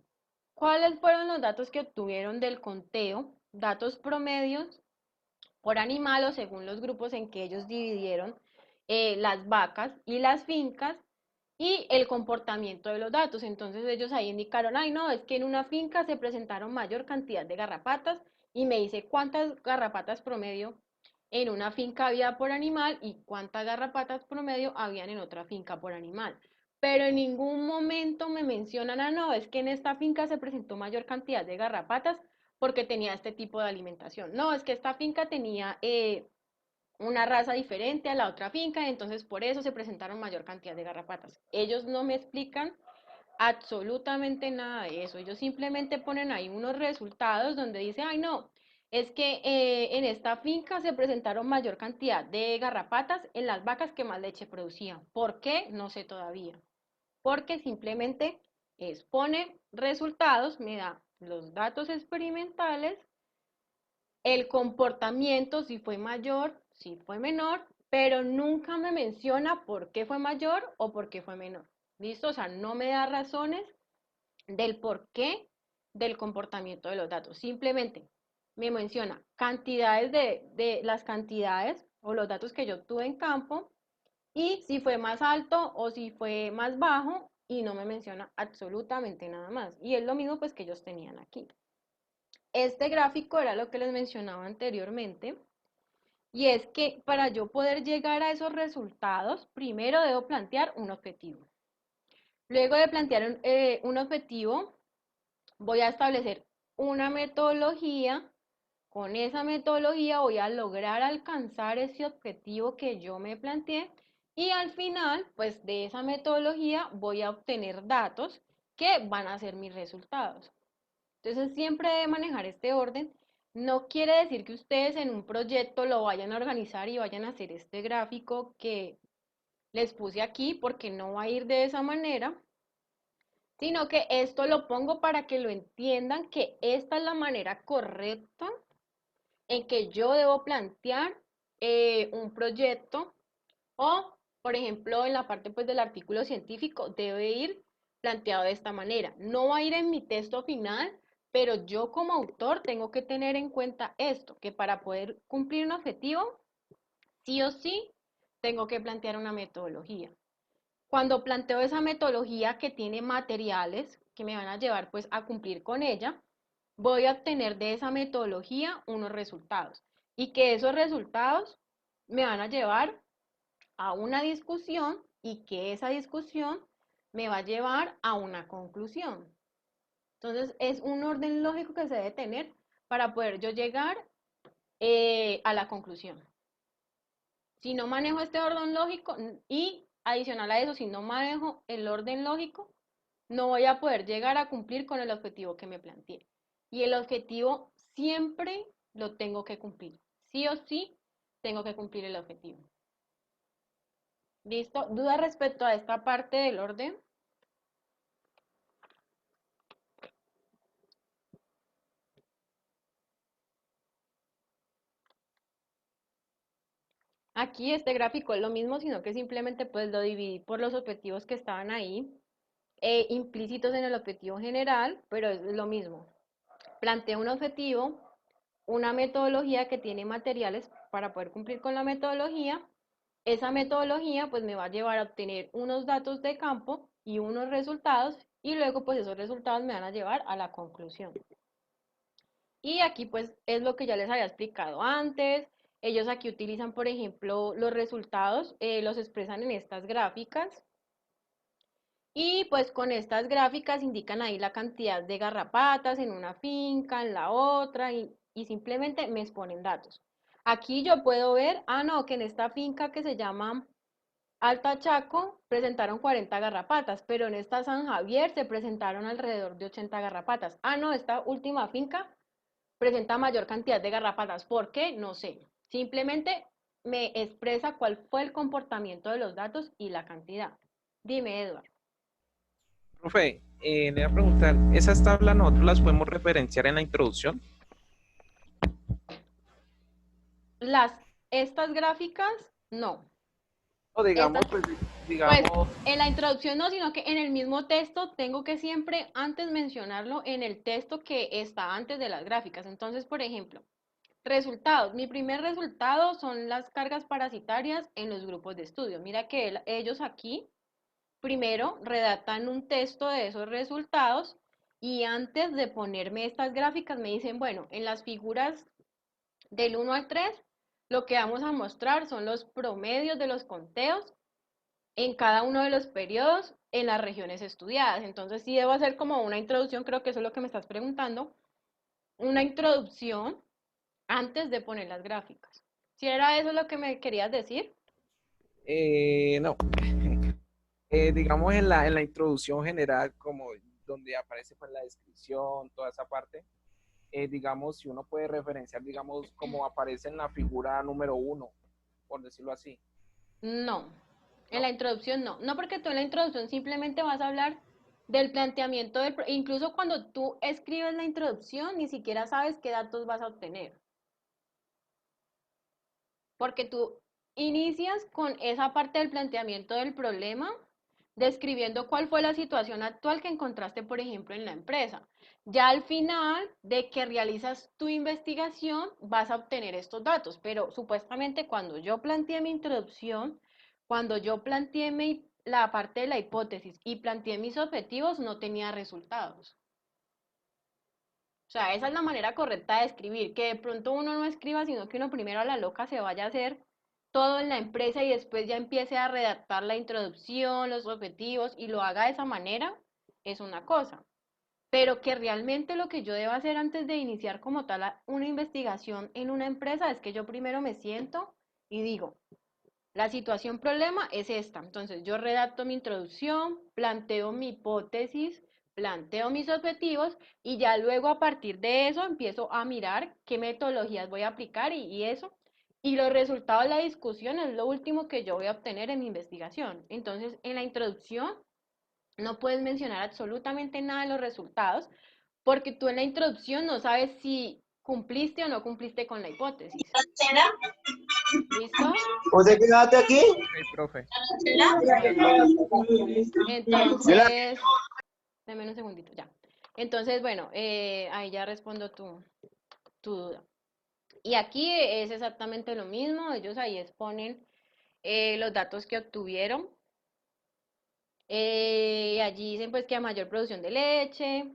cuáles fueron los datos que obtuvieron del conteo, datos promedios por animal o según los grupos en que ellos dividieron las vacas y las fincas y el comportamiento de los datos. Entonces ellos ahí indicaron, ay no, es que en una finca se presentaron mayor cantidad de garrapatas y me dice cuántas garrapatas promedio en una finca había por animal y cuántas garrapatas promedio habían en otra finca por animal. Pero en ningún momento me mencionan, ah, no, es que en esta finca se presentó mayor cantidad de garrapatas porque tenía este tipo de alimentación. No, es que esta finca tenía una raza diferente a la otra finca, entonces por eso se presentaron mayor cantidad de garrapatas. Ellos no me explican absolutamente nada de eso. Ellos simplemente ponen ahí unos resultados donde dice, ay no, es que en esta finca se presentaron mayor cantidad de garrapatas en las vacas que más leche producían. ¿Por qué? No sé todavía. Porque simplemente expone resultados, me da los datos experimentales el comportamiento, si fue mayor, si fue menor, pero nunca me menciona por qué fue mayor o por qué fue menor. ¿Listo? O sea, no me da razones del por qué del comportamiento de los datos. Simplemente me menciona cantidades de las cantidades o los datos que yo obtuve en campo y si fue más alto o si fue más bajo y no me menciona absolutamente nada más. Y es lo mismo pues que ellos tenían aquí. Este gráfico era lo que les mencionaba anteriormente y es que para yo poder llegar a esos resultados, primero debo plantear un objetivo. Luego de plantear un objetivo, voy a establecer una metodología. Con esa metodología voy a lograr alcanzar ese objetivo que yo me planteé y al final, pues de esa metodología voy a obtener datos que van a ser mis resultados. Entonces siempre debe manejar este orden. No quiere decir que ustedes en un proyecto lo vayan a organizar y vayan a hacer este gráfico que les puse aquí porque no va a ir de esa manera, sino que esto lo pongo para que lo entiendan que esta es la manera correcta en que yo debo plantear un proyecto o, por ejemplo, en la parte pues, del artículo científico debe ir planteado de esta manera. No va a ir en mi texto final, pero yo como autor tengo que tener en cuenta esto, que para poder cumplir un objetivo, sí o sí, tengo que plantear una metodología. Cuando planteo esa metodología que tiene materiales que me van a llevar pues a cumplir con ella, voy a obtener de esa metodología unos resultados y que esos resultados me van a llevar a una discusión y que esa discusión me va a llevar a una conclusión. Entonces es un orden lógico que se debe tener para poder yo llegar a la conclusión. Si no manejo este orden lógico y adicional a eso, si no manejo el orden lógico, no voy a poder llegar a cumplir con el objetivo que me planteé. Y el objetivo siempre lo tengo que cumplir. Sí o sí, tengo que cumplir el objetivo. ¿Listo? ¿Duda respecto a esta parte del orden? Aquí este gráfico es lo mismo, sino que simplemente pues lo dividí por los objetivos que estaban ahí, implícitos en el objetivo general, pero es lo mismo. Planteo un objetivo, una metodología que tiene materiales para poder cumplir con la metodología. Esa metodología pues me va a llevar a obtener unos datos de campo y unos resultados y luego pues esos resultados me van a llevar a la conclusión. Y aquí pues es lo que ya les había explicado antes. Ellos aquí utilizan, por ejemplo, los resultados, los expresan en estas gráficas. Y pues con estas gráficas indican ahí la cantidad de garrapatas en una finca, en la otra, y simplemente me exponen datos. Aquí yo puedo ver, no, que en esta finca que se llama Alta Chaco presentaron 40 garrapatas, pero en esta San Javier se presentaron alrededor de 80 garrapatas. No, esta última finca presenta mayor cantidad de garrapatas. ¿Por qué? No sé. Simplemente me expresa cuál fue el comportamiento de los datos y la cantidad. Dime, Edward. Profe, le voy a preguntar, ¿esas tablas nosotros las podemos referenciar en la introducción? Estas gráficas, no. O digamos, Estas, digamos... Pues en la introducción no, sino que en el mismo texto tengo que siempre antes mencionarlo en el texto que está antes de las gráficas. Entonces, por ejemplo, resultados. Mi primer resultado son las cargas parasitarias en los grupos de estudio. Mira que ellos aquí primero redactan un texto de esos resultados y antes de ponerme estas gráficas me dicen, bueno, en las figuras del 1 al 3, lo que vamos a mostrar son los promedios de los conteos en cada uno de los periodos en las regiones estudiadas. Entonces sí debo hacer como una introducción, creo que eso es lo que me estás preguntando, una introducción antes de poner las gráficas. ¿Si era eso lo que me querías decir? No. Digamos en la introducción general, como donde aparece pues la descripción, toda esa parte, digamos, si uno puede referenciar, digamos, como aparece en la figura número 1, por decirlo así. No, en la introducción no. No, porque tú en la introducción simplemente vas a hablar del planteamiento incluso cuando tú escribes la introducción, ni siquiera sabes qué datos vas a obtener. porque tú inicias con esa parte del planteamiento del problema, describiendo cuál fue la situación actual que encontraste, por ejemplo, en la empresa. Ya al final de que realizas tu investigación, vas a obtener estos datos, pero supuestamente cuando yo planteé mi introducción, cuando yo planteé la parte de la hipótesis y planteé mis objetivos, no tenía resultados. O sea, esa es la manera correcta de escribir, que de pronto uno no escriba, sino que uno primero a la loca se vaya a hacer todo en la empresa y después ya empiece a redactar la introducción, los objetivos y lo haga de esa manera, es una cosa. Pero que realmente lo que yo debo hacer antes de iniciar como tal una investigación en una empresa es que yo primero me siento y digo, la situación problema es esta. Entonces yo redacto mi introducción, planteo mi hipótesis, planteo mis objetivos y ya luego a partir de eso empiezo a mirar qué metodologías voy a aplicar y eso. Y los resultados de la discusión es lo último que yo voy a obtener en mi investigación. Entonces en la introducción no puedes mencionar absolutamente nada de los resultados porque tú en la introducción no sabes si cumpliste o no cumpliste con la hipótesis. ¿Listo? ¿Usted quedaste aquí? Ok, profe. Entonces, dame un segundito, ya. Entonces, bueno, ahí ya respondo tu duda. Y aquí es exactamente lo mismo, ellos ahí exponen los datos que obtuvieron. Allí dicen pues que a mayor producción de leche,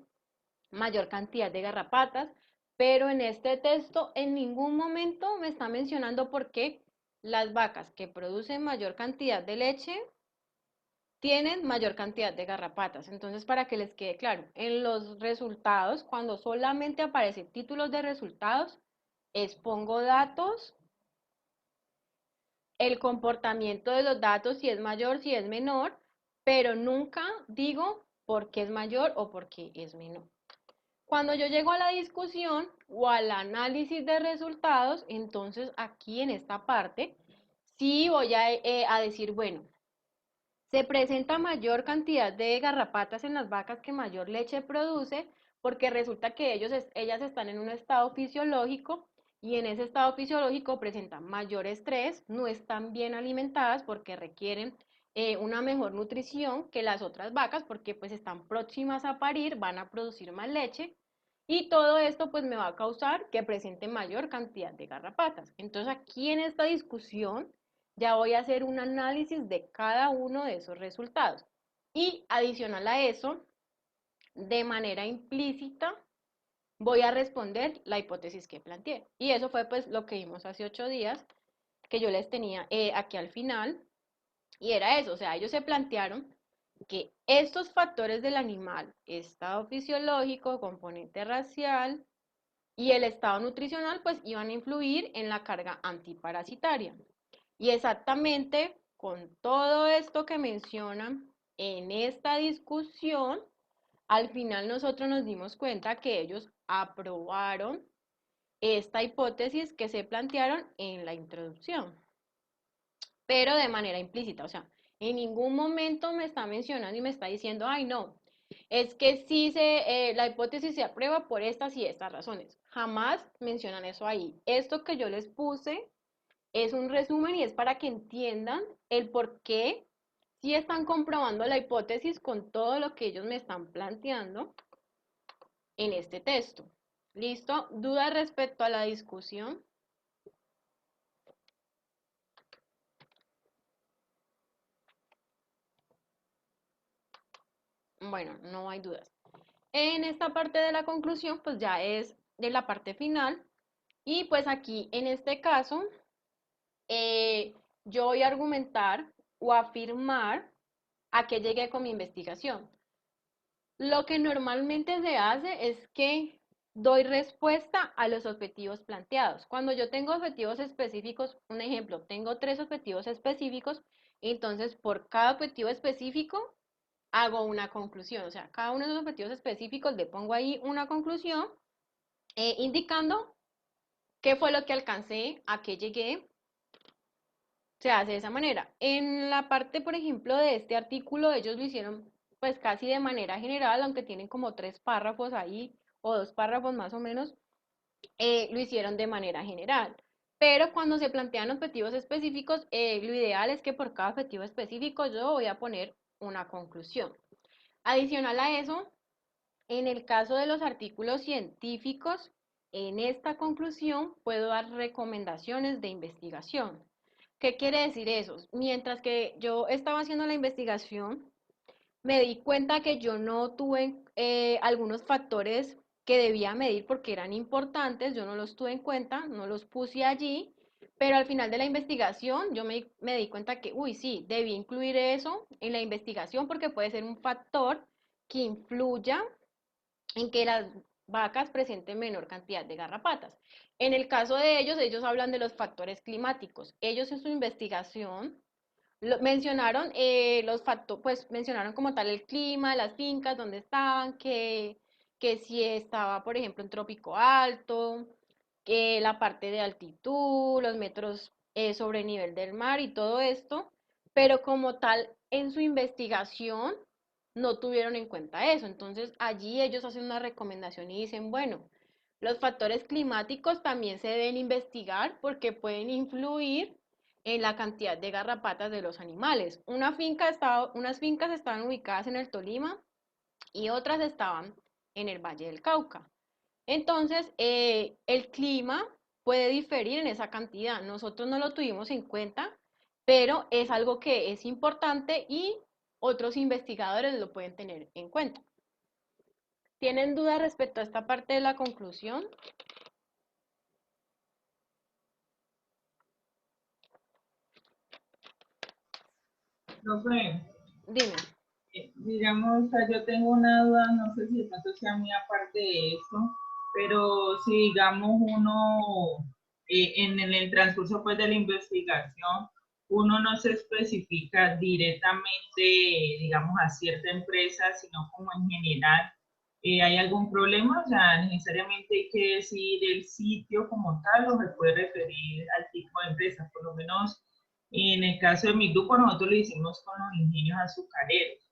mayor cantidad de garrapatas, pero en este texto en ningún momento me está mencionando por qué las vacas que producen mayor cantidad de leche tienen mayor cantidad de garrapatas. Entonces, para que les quede claro, en los resultados, cuando solamente aparecen títulos de resultados, expongo datos, el comportamiento de los datos, si es mayor, si es menor, pero nunca digo por qué es mayor o por qué es menor. Cuando yo llego a la discusión o al análisis de resultados, entonces aquí en esta parte, sí voy a decir, bueno, se presenta mayor cantidad de garrapatas en las vacas que mayor leche produce, porque resulta que ellas están en un estado fisiológico y en ese estado fisiológico presentan mayor estrés, no están bien alimentadas porque requieren una mejor nutrición que las otras vacas, porque pues están próximas a parir, van a producir más leche y todo esto pues me va a causar que presente mayor cantidad de garrapatas. Entonces aquí en esta discusión ya voy a hacer un análisis de cada uno de esos resultados. Y adicional a eso, de manera implícita, voy a responder la hipótesis que planteé. Y eso fue pues lo que vimos hace 8 días, que yo les tenía aquí al final. Y era eso, o sea, ellos se plantearon que estos factores del animal, estado fisiológico, componente racial y el estado nutricional, pues iban a influir en la carga antiparasitaria. Y exactamente con todo esto que mencionan en esta discusión, al final nosotros nos dimos cuenta que ellos aprobaron esta hipótesis que se plantearon en la introducción, pero de manera implícita, o sea, en ningún momento me está mencionando y me está diciendo, ay no, es que sí la hipótesis se aprueba por estas y estas razones. Jamás mencionan eso ahí. Esto que yo les puse es un resumen y es para que entiendan el por qué si están comprobando la hipótesis con todo lo que ellos me están planteando en este texto. ¿Listo? ¿Dudas respecto a la discusión? Bueno, no hay dudas. En esta parte de la conclusión, pues ya es de la parte final. Y pues aquí, en este caso, yo voy a argumentar o afirmar a qué llegué con mi investigación. Lo que normalmente se hace es que doy respuesta a los objetivos planteados. Cuando yo tengo objetivos específicos, un ejemplo, tengo 3 objetivos específicos, entonces por cada objetivo específico hago una conclusión. O sea, cada uno de los objetivos específicos le pongo ahí una conclusión indicando qué fue lo que alcancé, a qué llegué. Se hace de esa manera. En la parte, por ejemplo, de este artículo, ellos lo hicieron pues casi de manera general, aunque tienen como 3 párrafos ahí, o 2 párrafos más o menos, lo hicieron de manera general. Pero cuando se plantean objetivos específicos, lo ideal es que por cada objetivo específico yo voy a poner una conclusión. Adicional a eso, en el caso de los artículos científicos, en esta conclusión puedo dar recomendaciones de investigación. ¿Qué quiere decir eso? Mientras que yo estaba haciendo la investigación, me di cuenta que yo no tuve algunos factores que debía medir porque eran importantes, yo no los tuve en cuenta, no los puse allí, pero al final de la investigación yo me di cuenta que, uy, sí, debí incluir eso en la investigación porque puede ser un factor que influya en que las vacas presenten menor cantidad de garrapatas. En el caso de ellos hablan de los factores climáticos. Ellos en su investigación mencionaron los factores, pues mencionaron como tal el clima, las fincas, donde estaban, que si estaba, por ejemplo, en trópico alto, que la parte de altitud, los metros sobre nivel del mar y todo esto, pero como tal en su investigación no tuvieron en cuenta eso. Entonces allí ellos hacen una recomendación y dicen, bueno, los factores climáticos también se deben investigar porque pueden influir en la cantidad de garrapatas de los animales. Unas fincas estaban ubicadas en el Tolima y otras estaban en el Valle del Cauca. Entonces, el clima puede diferir en esa cantidad. Nosotros no lo tuvimos en cuenta, pero es algo que es importante y otros investigadores lo pueden tener en cuenta. ¿Tienen dudas respecto a esta parte de la conclusión? Profe, Dime. digamos, o sea, yo tengo una duda, no sé si de pronto sea muy aparte de esto, pero si digamos uno, en el transcurso pues de la investigación, uno no se especifica directamente, digamos, a cierta empresa, sino como en general, ¿hay algún problema? O sea, necesariamente hay que decir el sitio como tal o se puede referir al tipo de empresa, por lo menos en el caso de mi grupo nosotros lo hicimos con los ingenios azucareros.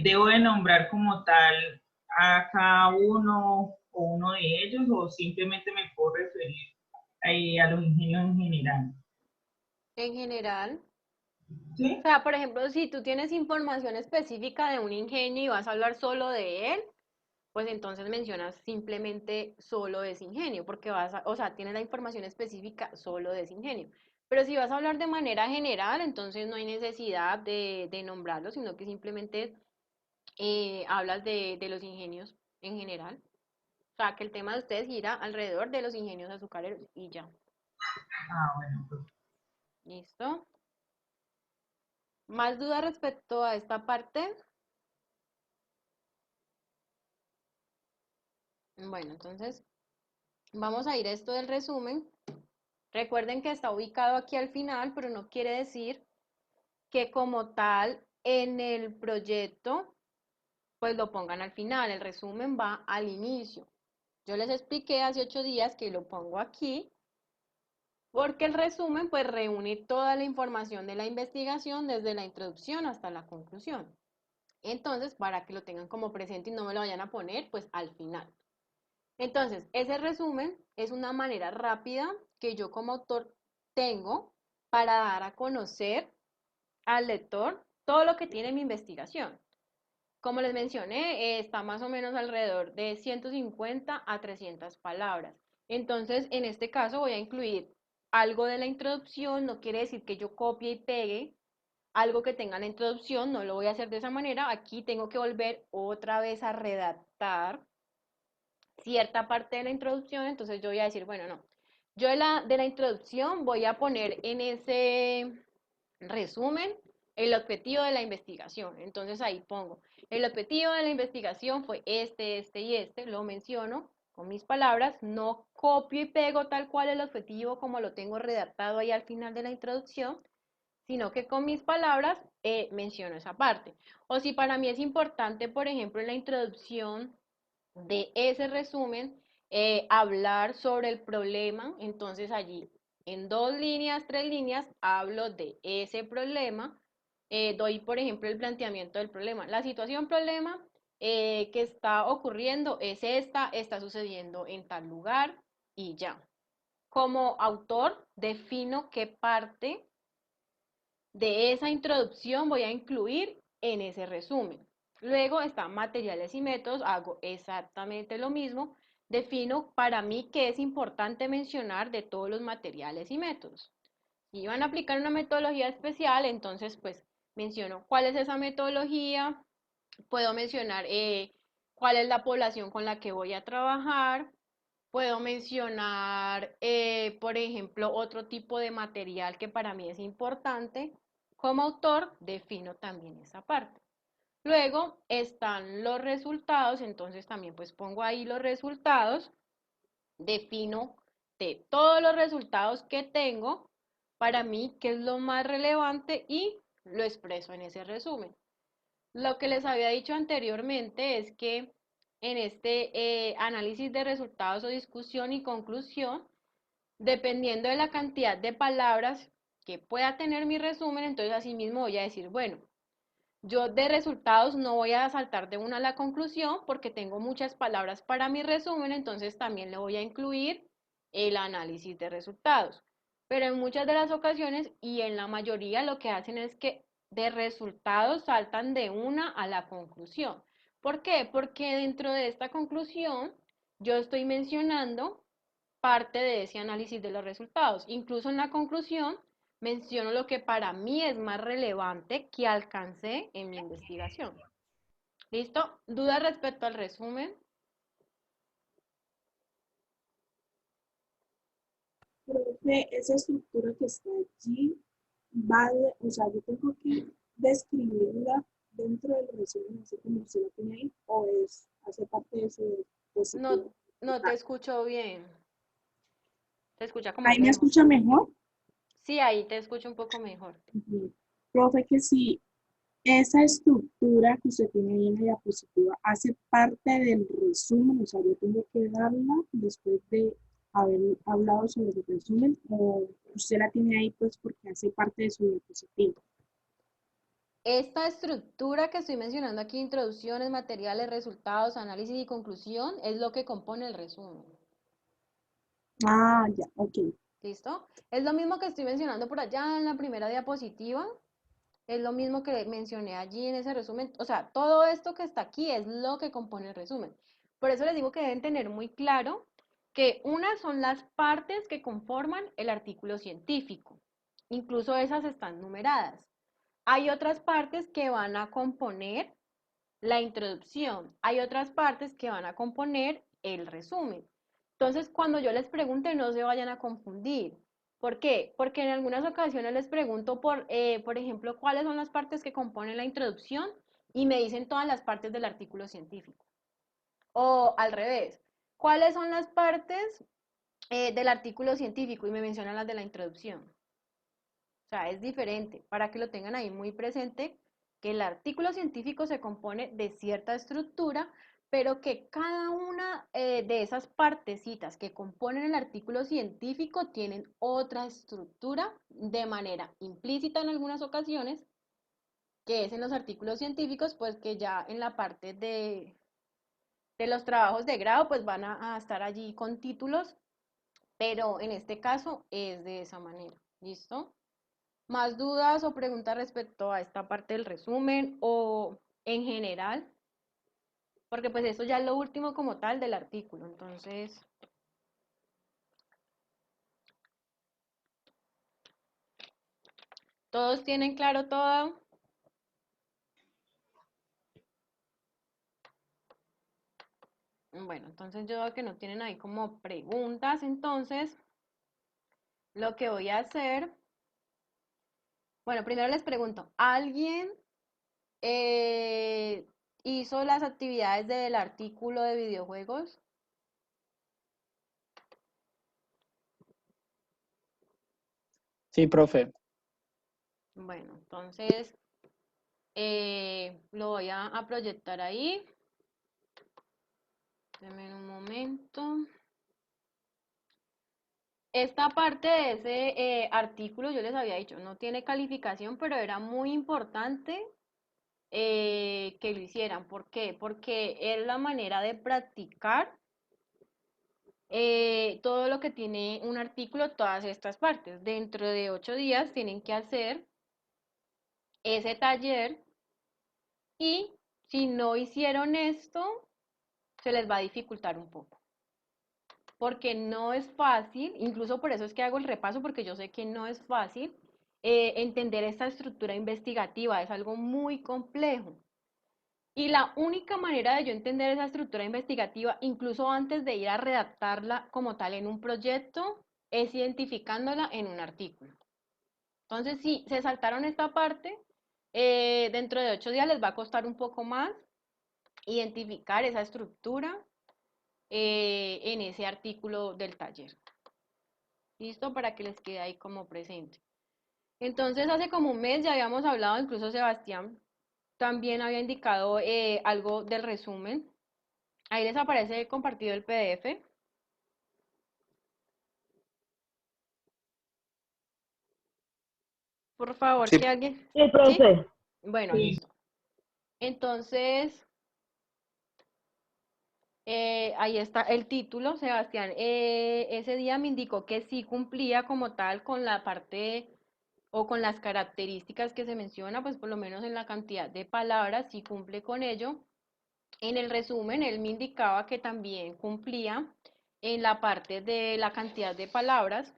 ¿Debo de nombrar como tal a cada uno o uno de ellos o simplemente me puedo referir a los ingenios en general? En general, ¿Sí? o sea, por ejemplo, si tú tienes información específica de un ingenio y vas a hablar solo de él, pues entonces mencionas simplemente solo de ese ingenio, porque o sea, tienes la información específica solo de ese ingenio. Pero si vas a hablar de manera general, entonces no hay necesidad de nombrarlo, sino que simplemente hablas de los ingenios en general. O sea, que el tema de ustedes gira alrededor de los ingenios azucareros y ya. Ah, bueno, pues, ¿Listo? ¿Más dudas respecto a esta parte? Bueno, entonces vamos a ir a esto del resumen. Recuerden que está ubicado aquí al final, pero no quiere decir que como tal en el proyecto pues lo pongan al final. El resumen va al inicio. Yo les expliqué hace 8 días que lo pongo aquí porque el resumen pues reúne toda la información de la investigación desde la introducción hasta la conclusión. Entonces, para que lo tengan como presente y no me lo vayan a poner pues al final. Entonces, ese resumen es una manera rápida que yo como autor tengo para dar a conocer al lector todo lo que tiene mi investigación. Como les mencioné, está más o menos alrededor de 150 a 300 palabras. Entonces, en este caso voy a incluir algo de la introducción, no quiere decir que yo copie y pegue algo que tenga la introducción, no lo voy a hacer de esa manera. Aquí tengo que volver otra vez a redactar cierta parte de la introducción, entonces yo voy a decir, bueno, no, yo de la introducción voy a poner en ese resumen el objetivo de la investigación. Entonces ahí pongo, el objetivo de la investigación fue este y este, lo menciono con mis palabras, no copio y pego tal cual el objetivo como lo tengo redactado ahí al final de la introducción, sino que con mis palabras menciono esa parte. O si para mí es importante, por ejemplo, en la introducción de ese resumen, hablar sobre el problema, entonces allí en 2 líneas, 3 líneas, hablo de ese problema, doy por ejemplo el planteamiento del problema. La situación problema que está ocurriendo es esta, está sucediendo en tal lugar y ya. como autor defino qué parte de esa introducción voy a incluir en ese resumen. Luego están materiales y métodos, hago exactamente lo mismo, defino para mí qué es importante mencionar de todos los materiales y métodos. Si van a aplicar una metodología especial, entonces pues menciono cuál es esa metodología, puedo mencionar cuál es la población con la que voy a trabajar, puedo mencionar, por ejemplo, otro tipo de material que para mí es importante. Como autor, defino también esa parte. Luego están los resultados, entonces también pues pongo ahí los resultados, defino de todos los resultados que tengo, para mí qué es lo más relevante y lo expreso en ese resumen. Lo que les había dicho anteriormente es que en este análisis de resultados o discusión y conclusión, dependiendo de la cantidad de palabras que pueda tener mi resumen, entonces así mismo voy a decir, bueno, yo de resultados no voy a saltar de una a la conclusión porque tengo muchas palabras para mi resumen, entonces también le voy a incluir el análisis de resultados. Pero en muchas de las ocasiones y en la mayoría lo que hacen es que de resultados saltan de una a la conclusión. ¿Por qué? Porque dentro de esta conclusión yo estoy mencionando parte de ese análisis de los resultados. Incluso en la conclusión menciono lo que para mí es más relevante que alcancé en mi investigación. ¿Listo? ¿Dudas respecto al resumen? Profe, esa estructura que está allí, o sea, yo tengo que describirla dentro del resumen, así como usted lo tiene ahí, o hace parte de su positivo. No te escucho bien. Te escucha como ¿Ahí me lejos. escucha mejor? Sí, ahí te escucho un poco mejor. Ujú. Profe, que si esa estructura que usted tiene ahí en la diapositiva hace parte del resumen, o sea, yo tengo que darla después de haber hablado sobre el resumen, o usted la tiene ahí pues porque hace parte de su diapositiva. Esta estructura que estoy mencionando aquí, introducciones, materiales, resultados, análisis y conclusión, es lo que compone el resumen. Ah, ya, ok. ¿Listo? Es lo mismo que estoy mencionando por allá en la primera diapositiva. Es lo mismo que mencioné allí en ese resumen. O sea, todo esto que está aquí es lo que compone el resumen. Por eso les digo que deben tener muy claro que unas son las partes que conforman el artículo científico. Incluso esas están numeradas. Hay otras partes que van a componer la introducción. Hay otras partes que van a componer el resumen. Entonces, cuando yo les pregunte, no se vayan a confundir. ¿Por qué? Porque en algunas ocasiones les pregunto, por ejemplo, cuáles son las partes que componen la introducción y me dicen todas las partes del artículo científico. O al revés, ¿cuáles son las partes del artículo científico? Y me mencionan las de la introducción. O sea, es diferente, para que lo tengan ahí muy presente, que el artículo científico se compone de cierta estructura, pero que cada una de esas partecitas que componen el artículo científico tienen otra estructura de manera implícita en algunas ocasiones, que es en los artículos científicos, pues que ya en la parte de los trabajos de grado, pues van a estar allí con títulos, pero en este caso es de esa manera. ¿Listo? ¿Más dudas o preguntas respecto a esta parte del resumen o en general? Porque pues eso ya es lo último como tal del artículo. Entonces, ¿todos tienen claro todo? Bueno, entonces yo veo que no tienen ahí como preguntas. Entonces, lo que voy a hacer, bueno, primero les pregunto, ¿alguien hizo las actividades del artículo de videojuegos? Sí, profe. Bueno, entonces lo voy a proyectar ahí. Denme un momento. Esta parte de ese artículo, yo les había dicho, no tiene calificación, pero era muy importante que lo hicieran. ¿Por qué? Porque es la manera de practicar todo lo que tiene un artículo, todas estas partes. Dentro de 8 días tienen que hacer ese taller y si no hicieron esto, se les va a dificultar un poco. Porque no es fácil, incluso por eso es que hago el repaso, porque yo sé que no es fácil entender esta estructura investigativa, es algo muy complejo. Y la única manera de yo entender esa estructura investigativa, incluso antes de ir a redactarla como tal en un proyecto, es identificándola en un artículo. Entonces, si se saltaron esta parte, dentro de 8 días les va a costar un poco más identificar esa estructura en ese artículo del taller. ¿Listo? Para que les quede ahí como presente. Entonces, hace como un mes ya habíamos hablado, incluso Sebastián también había indicado algo del resumen. Ahí les aparece compartido el PDF. Por favor, Sí. que alguien... Sí, profe. Bueno, Sí. listo. Entonces, ahí está el título, Sebastián. Ese día me indicó que sí cumplía como tal con la parte o con las características que se menciona, pues por lo menos en la cantidad de palabras, sí cumple con ello. En el resumen, él me indicaba que también cumplía en la parte de la cantidad de palabras.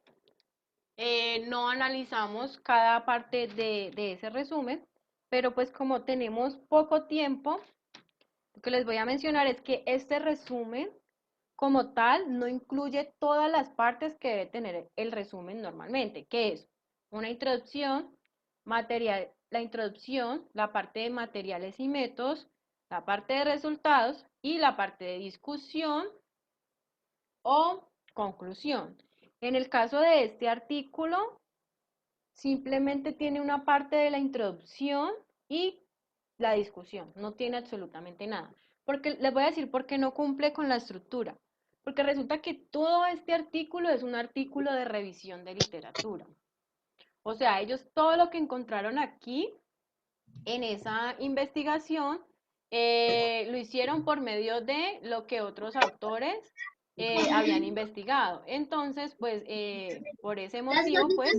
No analizamos cada parte de ese resumen, pero pues como tenemos poco tiempo, lo que les voy a mencionar es que este resumen como tal no incluye todas las partes que debe tener el resumen normalmente, que es una introducción, la introducción, la parte de materiales y métodos, la parte de resultados y la parte de discusión o conclusión. En el caso de este artículo, simplemente tiene una parte de la introducción y la discusión, no tiene absolutamente nada. Porque les voy a decir por qué no cumple con la estructura. Porque resulta que todo este artículo es un artículo de revisión de literatura. O sea, ellos todo lo que encontraron aquí en esa investigación lo hicieron por medio de lo que otros autores habían investigado. Entonces, pues, por ese motivo, pues,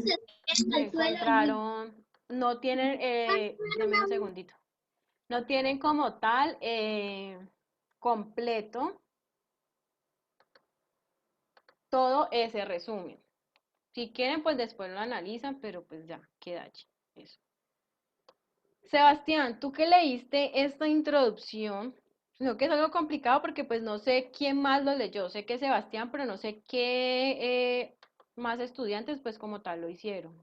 no encontraron, no tienen, deme un segundito, no tienen como tal completo todo ese resumen. Si quieren, pues después lo analizan, pero pues ya, queda allí. Eso. Sebastián, tú que leíste esta introducción, no que es algo complicado porque pues no sé quién más lo leyó, sé que Sebastián, pero no sé qué más estudiantes pues como tal lo hicieron.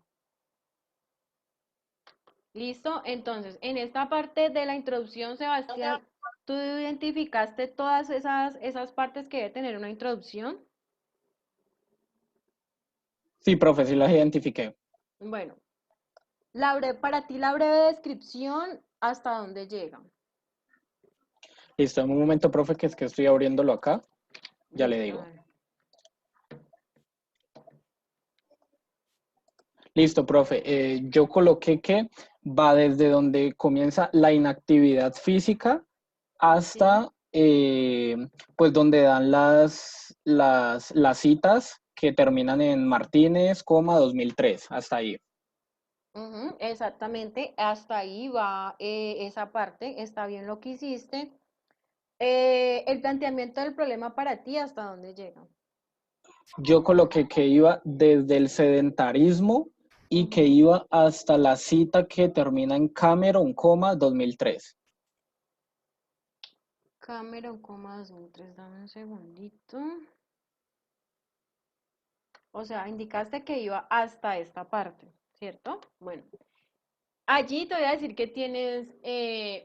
¿Listo? Entonces, en esta parte de la introducción, Sebastián, ¿tú identificaste todas esas partes que debe tener una introducción? Sí, profe, sí las identifiqué. Bueno, para ti la breve descripción, ¿hasta dónde llega? Listo, en un momento, profe, que es que estoy abriéndolo acá. Ya le Listo, digo. dale. Listo, profe. Yo coloqué que va desde donde comienza la inactividad física hasta pues donde dan las citas que terminan en Martínez, 2003, hasta ahí. Ujú, exactamente, hasta ahí va esa parte, está bien lo que hiciste. El planteamiento del problema para ti, ¿hasta dónde llega? Yo coloqué que iba desde el sedentarismo y que Ujú. iba hasta la cita que termina en Cameron, 2003. Cameron, 2003, dame un segundito. O sea, indicaste que iba hasta esta parte, ¿cierto? Bueno, allí te voy a decir que tienes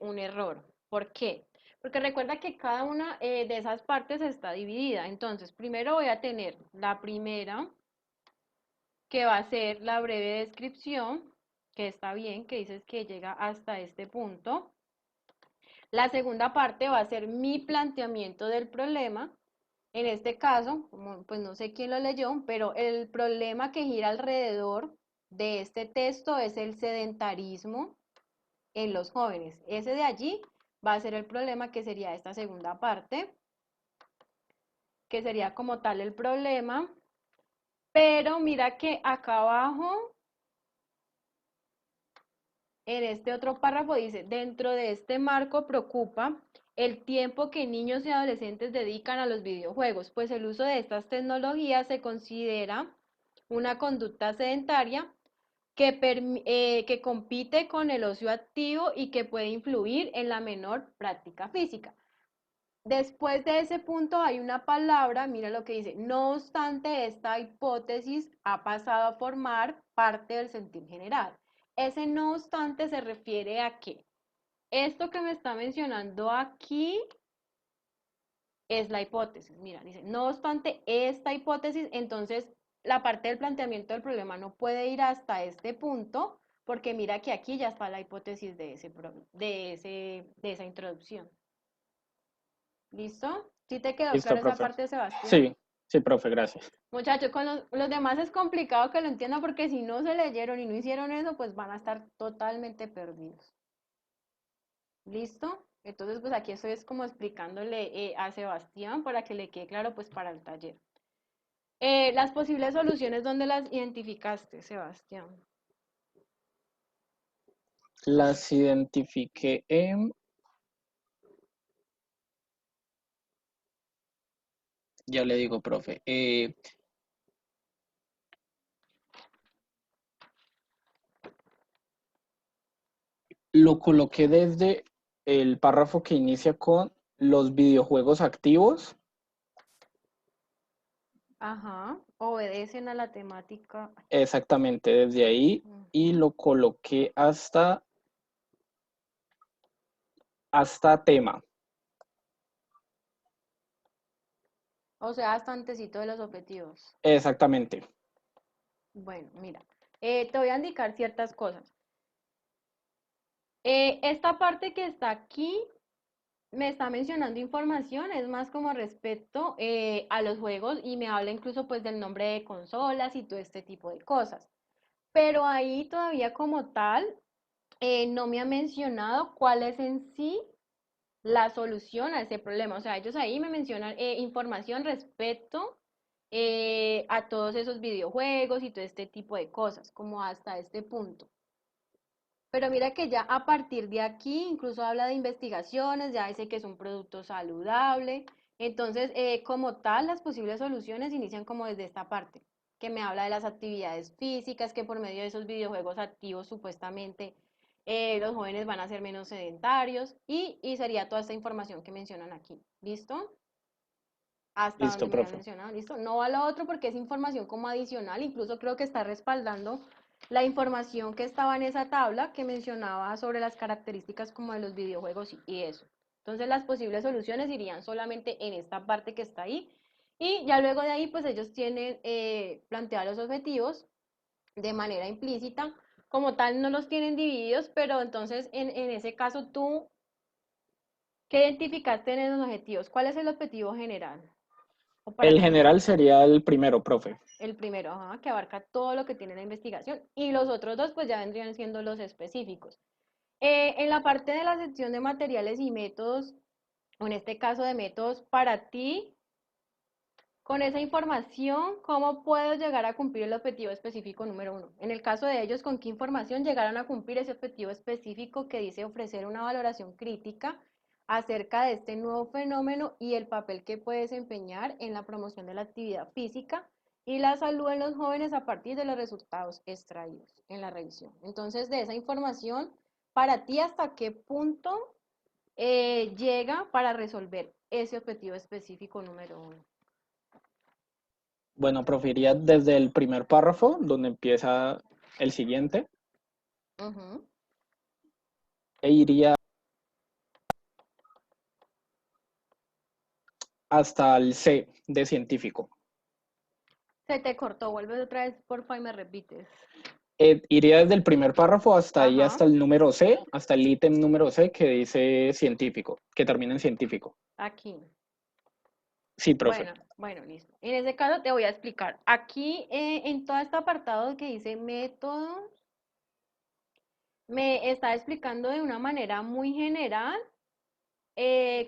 un error. ¿Por qué? Porque recuerda que cada una de esas partes está dividida. Entonces, primero voy a tener la primera, que va a ser la breve descripción, que está bien, que dices que llega hasta este punto. La segunda parte va a ser mi planteamiento del problema. En este caso, pues no sé quién lo leyó, pero el problema que gira alrededor de este texto es el sedentarismo en los jóvenes. Ese de allí va a ser el problema que sería esta segunda parte, que sería como tal el problema, pero mira que acá abajo, en este otro párrafo dice, dentro de este marco preocupa el tiempo que niños y adolescentes dedican a los videojuegos, pues el uso de estas tecnologías se considera una conducta sedentaria que compite con el ocio activo y que puede influir en la menor práctica física. Después de ese punto hay una palabra, mira lo que dice, no obstante, esta hipótesis ha pasado a formar parte del sentir general. Ese no obstante se refiere a que esto que me está mencionando aquí es la hipótesis. Mira, dice, no obstante esta hipótesis, entonces la parte del planteamiento del problema no puede ir hasta este punto, porque mira que aquí ya está la hipótesis de esa introducción. ¿Listo? ¿Sí te quedó Listo, clara esa profe. parte, Sebastián? Sí, sí, profe, gracias. Muchachos, con los demás es complicado que lo entiendan porque si no se leyeron y no hicieron eso, pues van a estar totalmente perdidos. ¿Listo? Entonces, pues aquí estoy es como explicándole a Sebastián para que le quede claro, pues para el taller. Las posibles soluciones, ¿dónde las identificaste, Sebastián? Las identifiqué ya le digo, profe. Lo coloqué desde el párrafo que inicia con los videojuegos activos. Ajá, obedecen a la temática. Exactamente, desde ahí. Y lo coloqué hasta tema. O sea, hasta antecito de los objetivos. Exactamente. Bueno, mira, te voy a indicar ciertas cosas. Esta parte que está aquí me está mencionando información, es más como respecto a los juegos y me habla incluso pues del nombre de consolas y todo este tipo de cosas. Pero ahí todavía como tal no me ha mencionado cuál es en sí la solución a ese problema. O sea, ellos ahí me mencionan información respecto a todos esos videojuegos y todo este tipo de cosas, como hasta este punto. Pero mira que ya a partir de aquí incluso habla de investigaciones, ya dice que es un producto saludable. Entonces, como tal, las posibles soluciones inician como desde esta parte, que me habla de las actividades físicas, que por medio de esos videojuegos activos supuestamente los jóvenes van a ser menos sedentarios y sería toda esta información que mencionan aquí. ¿Listo? Hasta donde Listo, me había profe. mencionado, ¿listo? No va a lo otro porque es información como adicional, incluso creo que está respaldando la información que estaba en esa tabla que mencionaba sobre las características como de los videojuegos y eso. Entonces las posibles soluciones irían solamente en esta parte que está ahí y ya luego de ahí pues ellos tienen planteados los objetivos de manera implícita, como tal no los tienen divididos, pero entonces en ese caso tú, ¿qué identificaste en los objetivos? ¿Cuál es el objetivo general? ¿O para El ti? general sería el primero, profe. El primero, ajá, que abarca todo lo que tiene la investigación. Y los otros dos, pues ya vendrían siendo los específicos. En la parte de la sección de materiales y métodos, o en este caso de métodos, para ti, con esa información, ¿cómo puedo llegar a cumplir el objetivo específico número 1? En el caso de ellos, ¿con qué información llegaron a cumplir ese objetivo específico que dice ofrecer una valoración crítica acerca de este nuevo fenómeno y el papel que puede desempeñar en la promoción de la actividad física y la salud en los jóvenes a partir de los resultados extraídos en la revisión? Entonces, de esa información, para ti, ¿hasta qué punto llega para resolver ese objetivo específico número 1? Bueno, profe, iría desde el primer párrafo, donde empieza el siguiente, Ujú. e iría hasta el C de científico. Se te cortó, vuelves otra vez, porfa, y me repites. Iría desde el primer párrafo hasta ahí, Ajá. hasta el número C, hasta el ítem número C que dice científico, que termina en científico. Aquí. Sí, profe. Bueno, listo. En ese caso te voy a explicar. Aquí, en todo este apartado que dice métodos, me está explicando de una manera muy general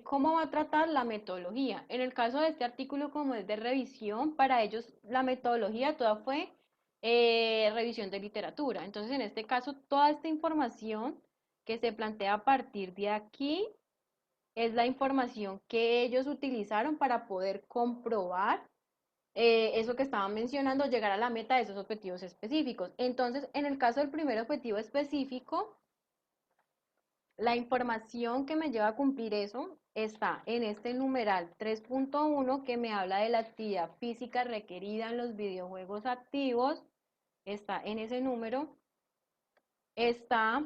¿cómo va a tratar la metodología? En el caso de este artículo, como es de revisión, para ellos la metodología toda fue revisión de literatura. Entonces, en este caso, toda esta información que se plantea a partir de aquí es la información que ellos utilizaron para poder comprobar eso que estaban mencionando, llegar a la meta de esos objetivos específicos. Entonces, en el caso del primer objetivo específico, la información que me lleva a cumplir eso está en este numeral 3.1 que me habla de la actividad física requerida en los videojuegos activos. Está en ese número. Está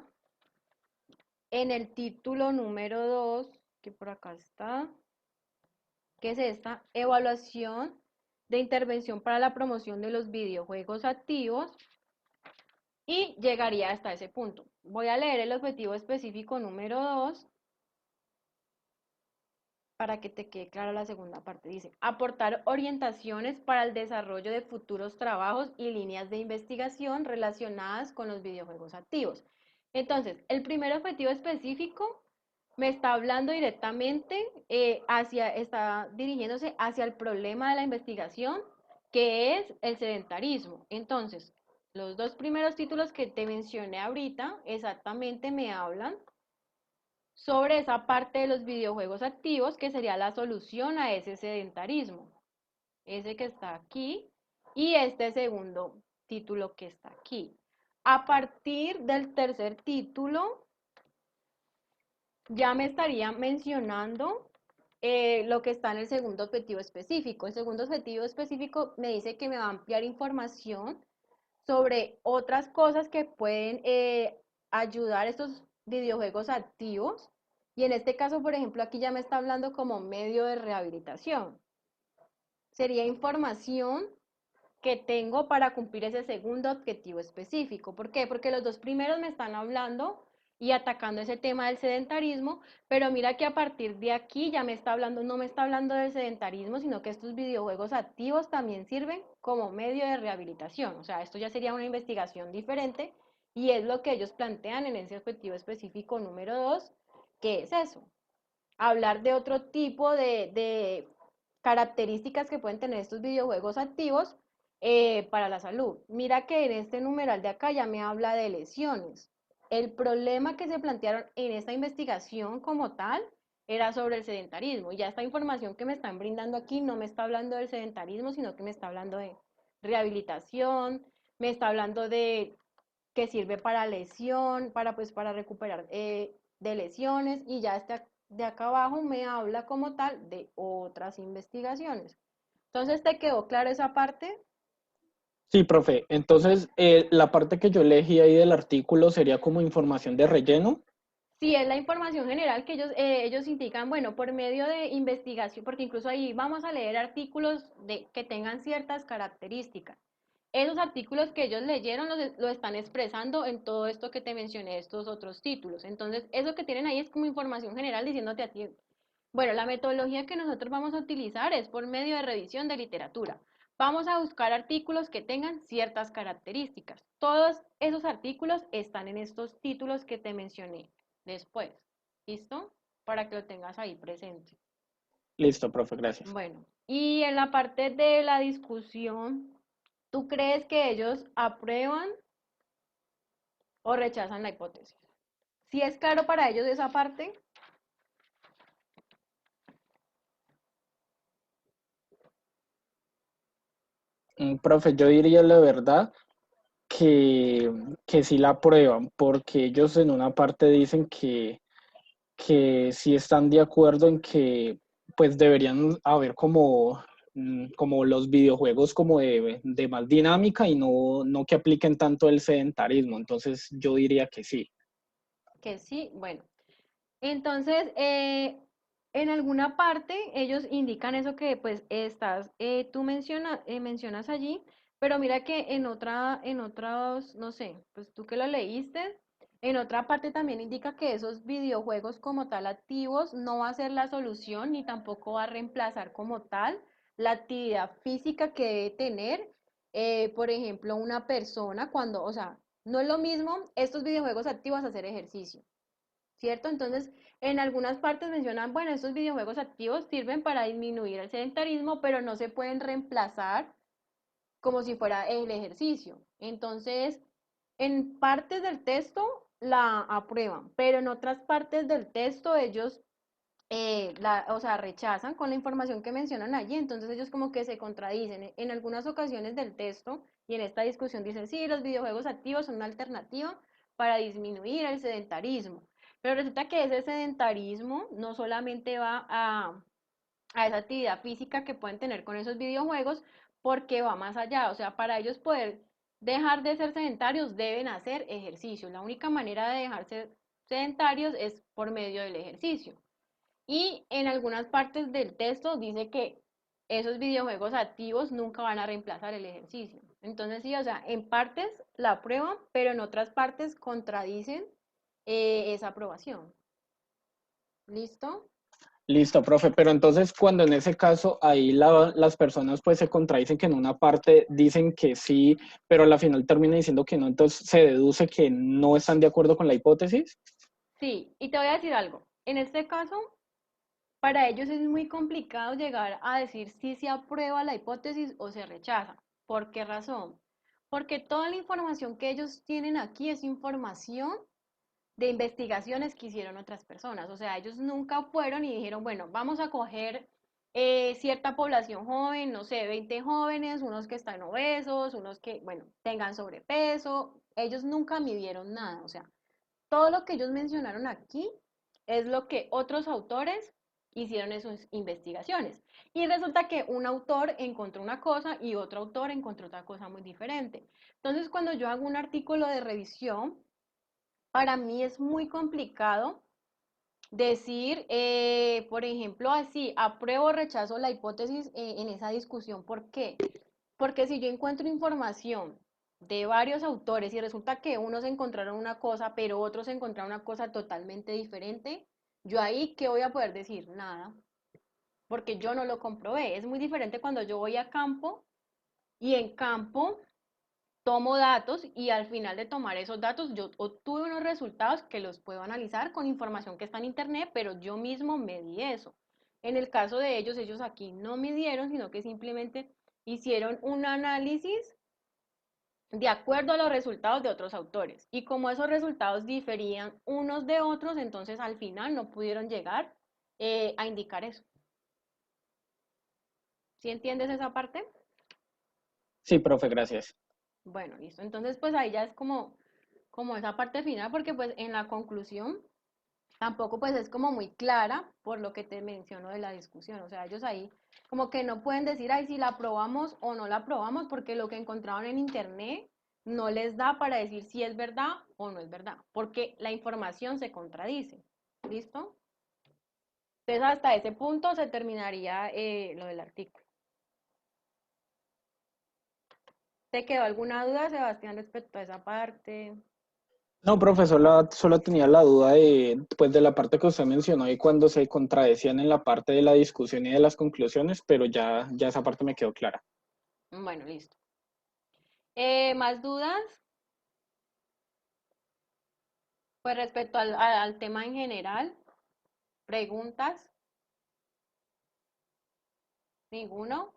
en el título número 2, que por acá está, que es esta, evaluación de intervención para la promoción de los videojuegos activos. Y llegaría hasta ese punto. Voy a leer el objetivo específico número 2 para que te quede clara la segunda parte. Dice, aportar orientaciones para el desarrollo de futuros trabajos y líneas de investigación relacionadas con los videojuegos activos. Entonces, el primer objetivo específico me está hablando directamente está dirigiéndose hacia el problema de la investigación, que es el sedentarismo. Entonces, los dos primeros títulos que te mencioné ahorita exactamente me hablan sobre esa parte de los videojuegos activos, que sería la solución a ese sedentarismo. Ese que está aquí y este segundo título que está aquí. A partir del tercer título, ya me estaría mencionando lo que está en el segundo objetivo específico. El segundo objetivo específico me dice que me va a ampliar información sobre otras cosas que pueden ayudar a estos videojuegos activos. Y en este caso, por ejemplo, aquí ya me está hablando como medio de rehabilitación. Sería información que tengo para cumplir ese segundo objetivo específico. ¿Por qué? Porque los dos primeros me están hablando y atacando ese tema del sedentarismo, pero mira que a partir de aquí ya me está hablando, no me está hablando del sedentarismo, sino que estos videojuegos activos también sirven como medio de rehabilitación. O sea, esto ya sería una investigación diferente y es lo que ellos plantean en ese objetivo específico número 2, que es eso, hablar de otro tipo de características que pueden tener estos videojuegos activos para la salud. Mira que en este numeral de acá ya me habla de lesiones. El problema que se plantearon en esta investigación como tal era sobre el sedentarismo. Y ya esta información que me están brindando aquí no me está hablando del sedentarismo, sino que me está hablando de rehabilitación, me está hablando de que sirve para lesión, para recuperar de lesiones, y ya de acá abajo me habla como tal de otras investigaciones. Entonces, ¿te quedó claro esa parte? Sí, profe. Entonces, la parte que yo elegí ahí del artículo sería como información de relleno. Sí, es la información general que ellos indican, bueno, por medio de investigación, porque incluso ahí vamos a leer artículos que tengan ciertas características. Esos artículos que ellos leyeron lo están expresando en todo esto que te mencioné, estos otros títulos. Entonces, eso que tienen ahí es como información general diciéndote a ti, bueno, la metodología que nosotros vamos a utilizar es por medio de revisión de literatura. Vamos a buscar artículos que tengan ciertas características. Todos esos artículos están en estos títulos que te mencioné después. ¿Listo? Para que lo tengas ahí presente. Listo, profe, gracias. Bueno, y en la parte de la discusión, ¿tú crees que ellos aprueban o rechazan la hipótesis? Si es claro para ellos esa parte. Profe, yo diría la verdad que sí la aprueban, porque ellos en una parte dicen que sí están de acuerdo en que pues deberían haber como los videojuegos como de más dinámica y no que apliquen tanto el sedentarismo. Entonces yo diría que sí. Que sí, bueno. Entonces, en alguna parte ellos indican eso que pues tú mencionas allí, pero mira que en otros, no sé, pues tú que lo leíste, en otra parte también indica que esos videojuegos como tal activos no va a ser la solución ni tampoco va a reemplazar como tal la actividad física que debe tener, por ejemplo, una persona o sea, no es lo mismo estos videojuegos activos hacer ejercicio. ¿Cierto? Entonces, En algunas partes mencionan, bueno, estos videojuegos activos sirven para disminuir el sedentarismo, pero no se pueden reemplazar como si fuera el ejercicio. Entonces, en partes del texto la aprueban, pero en otras partes del texto ellos o sea, rechazan con la información que mencionan allí, entonces ellos como que se contradicen. En algunas ocasiones del texto y en esta discusión dicen, sí, los videojuegos activos son una alternativa para disminuir el sedentarismo, pero resulta que ese sedentarismo no solamente va a esa actividad física que pueden tener con esos videojuegos, porque va más allá, o sea, para ellos poder dejar de ser sedentarios deben hacer ejercicio. La única manera de dejarse sedentarios es por medio del ejercicio. Y en algunas partes del texto dice que esos videojuegos activos nunca van a reemplazar el ejercicio. Entonces, sí, o sea, en partes la aprueban, pero en otras partes contradicen esa aprobación. ¿Listo? Listo, profe, pero entonces cuando en ese caso ahí las personas pues se contradicen que en una parte dicen que sí, pero a la final termina diciendo que no, entonces se deduce que no están de acuerdo con la hipótesis. Sí, y te voy a decir algo. En este caso, para ellos es muy complicado llegar a decir si se aprueba la hipótesis o se rechaza. ¿Por qué razón? Porque toda la información que ellos tienen aquí es información de investigaciones que hicieron otras personas. O sea, ellos nunca fueron y dijeron, bueno, vamos a coger cierta población joven, no sé, 20 jóvenes, unos que están obesos, unos que, bueno, tengan sobrepeso. Ellos nunca midieron nada. O sea, todo lo que ellos mencionaron aquí es lo que otros autores hicieron en sus investigaciones. Y resulta que un autor encontró una cosa y otro autor encontró otra cosa muy diferente. Entonces, cuando yo hago un artículo de revisión, para mí es muy complicado decir, por ejemplo, así, apruebo o rechazo la hipótesis en esa discusión. ¿Por qué? Porque si yo encuentro información de varios autores y resulta que unos encontraron una cosa, pero otros encontraron una cosa totalmente diferente, yo ahí, ¿qué voy a poder decir? Nada, porque yo no lo comprobé. Es muy diferente cuando yo voy a campo y en campo tomo datos y al final de tomar esos datos yo obtuve unos resultados que los puedo analizar con información que está en internet, pero yo mismo medí eso. En el caso de ellos, ellos aquí no midieron, sino que simplemente hicieron un análisis de acuerdo a los resultados de otros autores. Y como esos resultados diferían unos de otros, entonces al final no pudieron llegar a indicar eso. ¿Sí entiendes esa parte? Sí, profe, gracias. Bueno, listo. Entonces, pues ahí ya es como esa parte final, porque pues en la conclusión tampoco pues es como muy clara por lo que te menciono de la discusión. O sea, ellos ahí como que no pueden decir, ay, si la aprobamos o no la aprobamos, porque lo que encontraron en internet no les da para decir si es verdad o no es verdad, porque la información se contradice. ¿Listo? Entonces, hasta ese punto se terminaría lo del artículo. ¿Te quedó alguna duda, Sebastián, respecto a esa parte? No, profe, solo tenía la duda de, pues, de la parte que usted mencionó y cuando se contradecían en la parte de la discusión y de las conclusiones, pero ya esa parte me quedó clara. Bueno, listo. ¿Más dudas? Pues respecto al tema en general, preguntas, ninguno.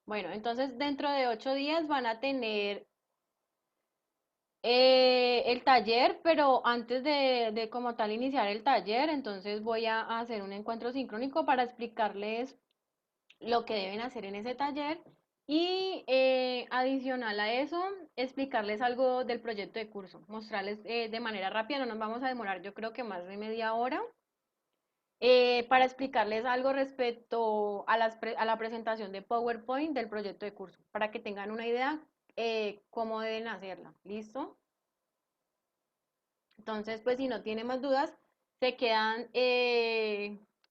Bueno, entonces dentro de 8 días van a tener el taller, pero antes de como tal iniciar el taller, entonces voy a hacer un encuentro sincrónico para explicarles lo que deben hacer en ese taller y adicional a eso, explicarles algo del proyecto de curso, mostrarles de manera rápida, no nos vamos a demorar yo creo que más de media hora, para explicarles algo respecto a la presentación de PowerPoint del proyecto de curso, para que tengan una idea cómo deben hacerla. ¿Listo? Entonces, pues si no tienen más dudas, se quedan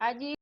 allí.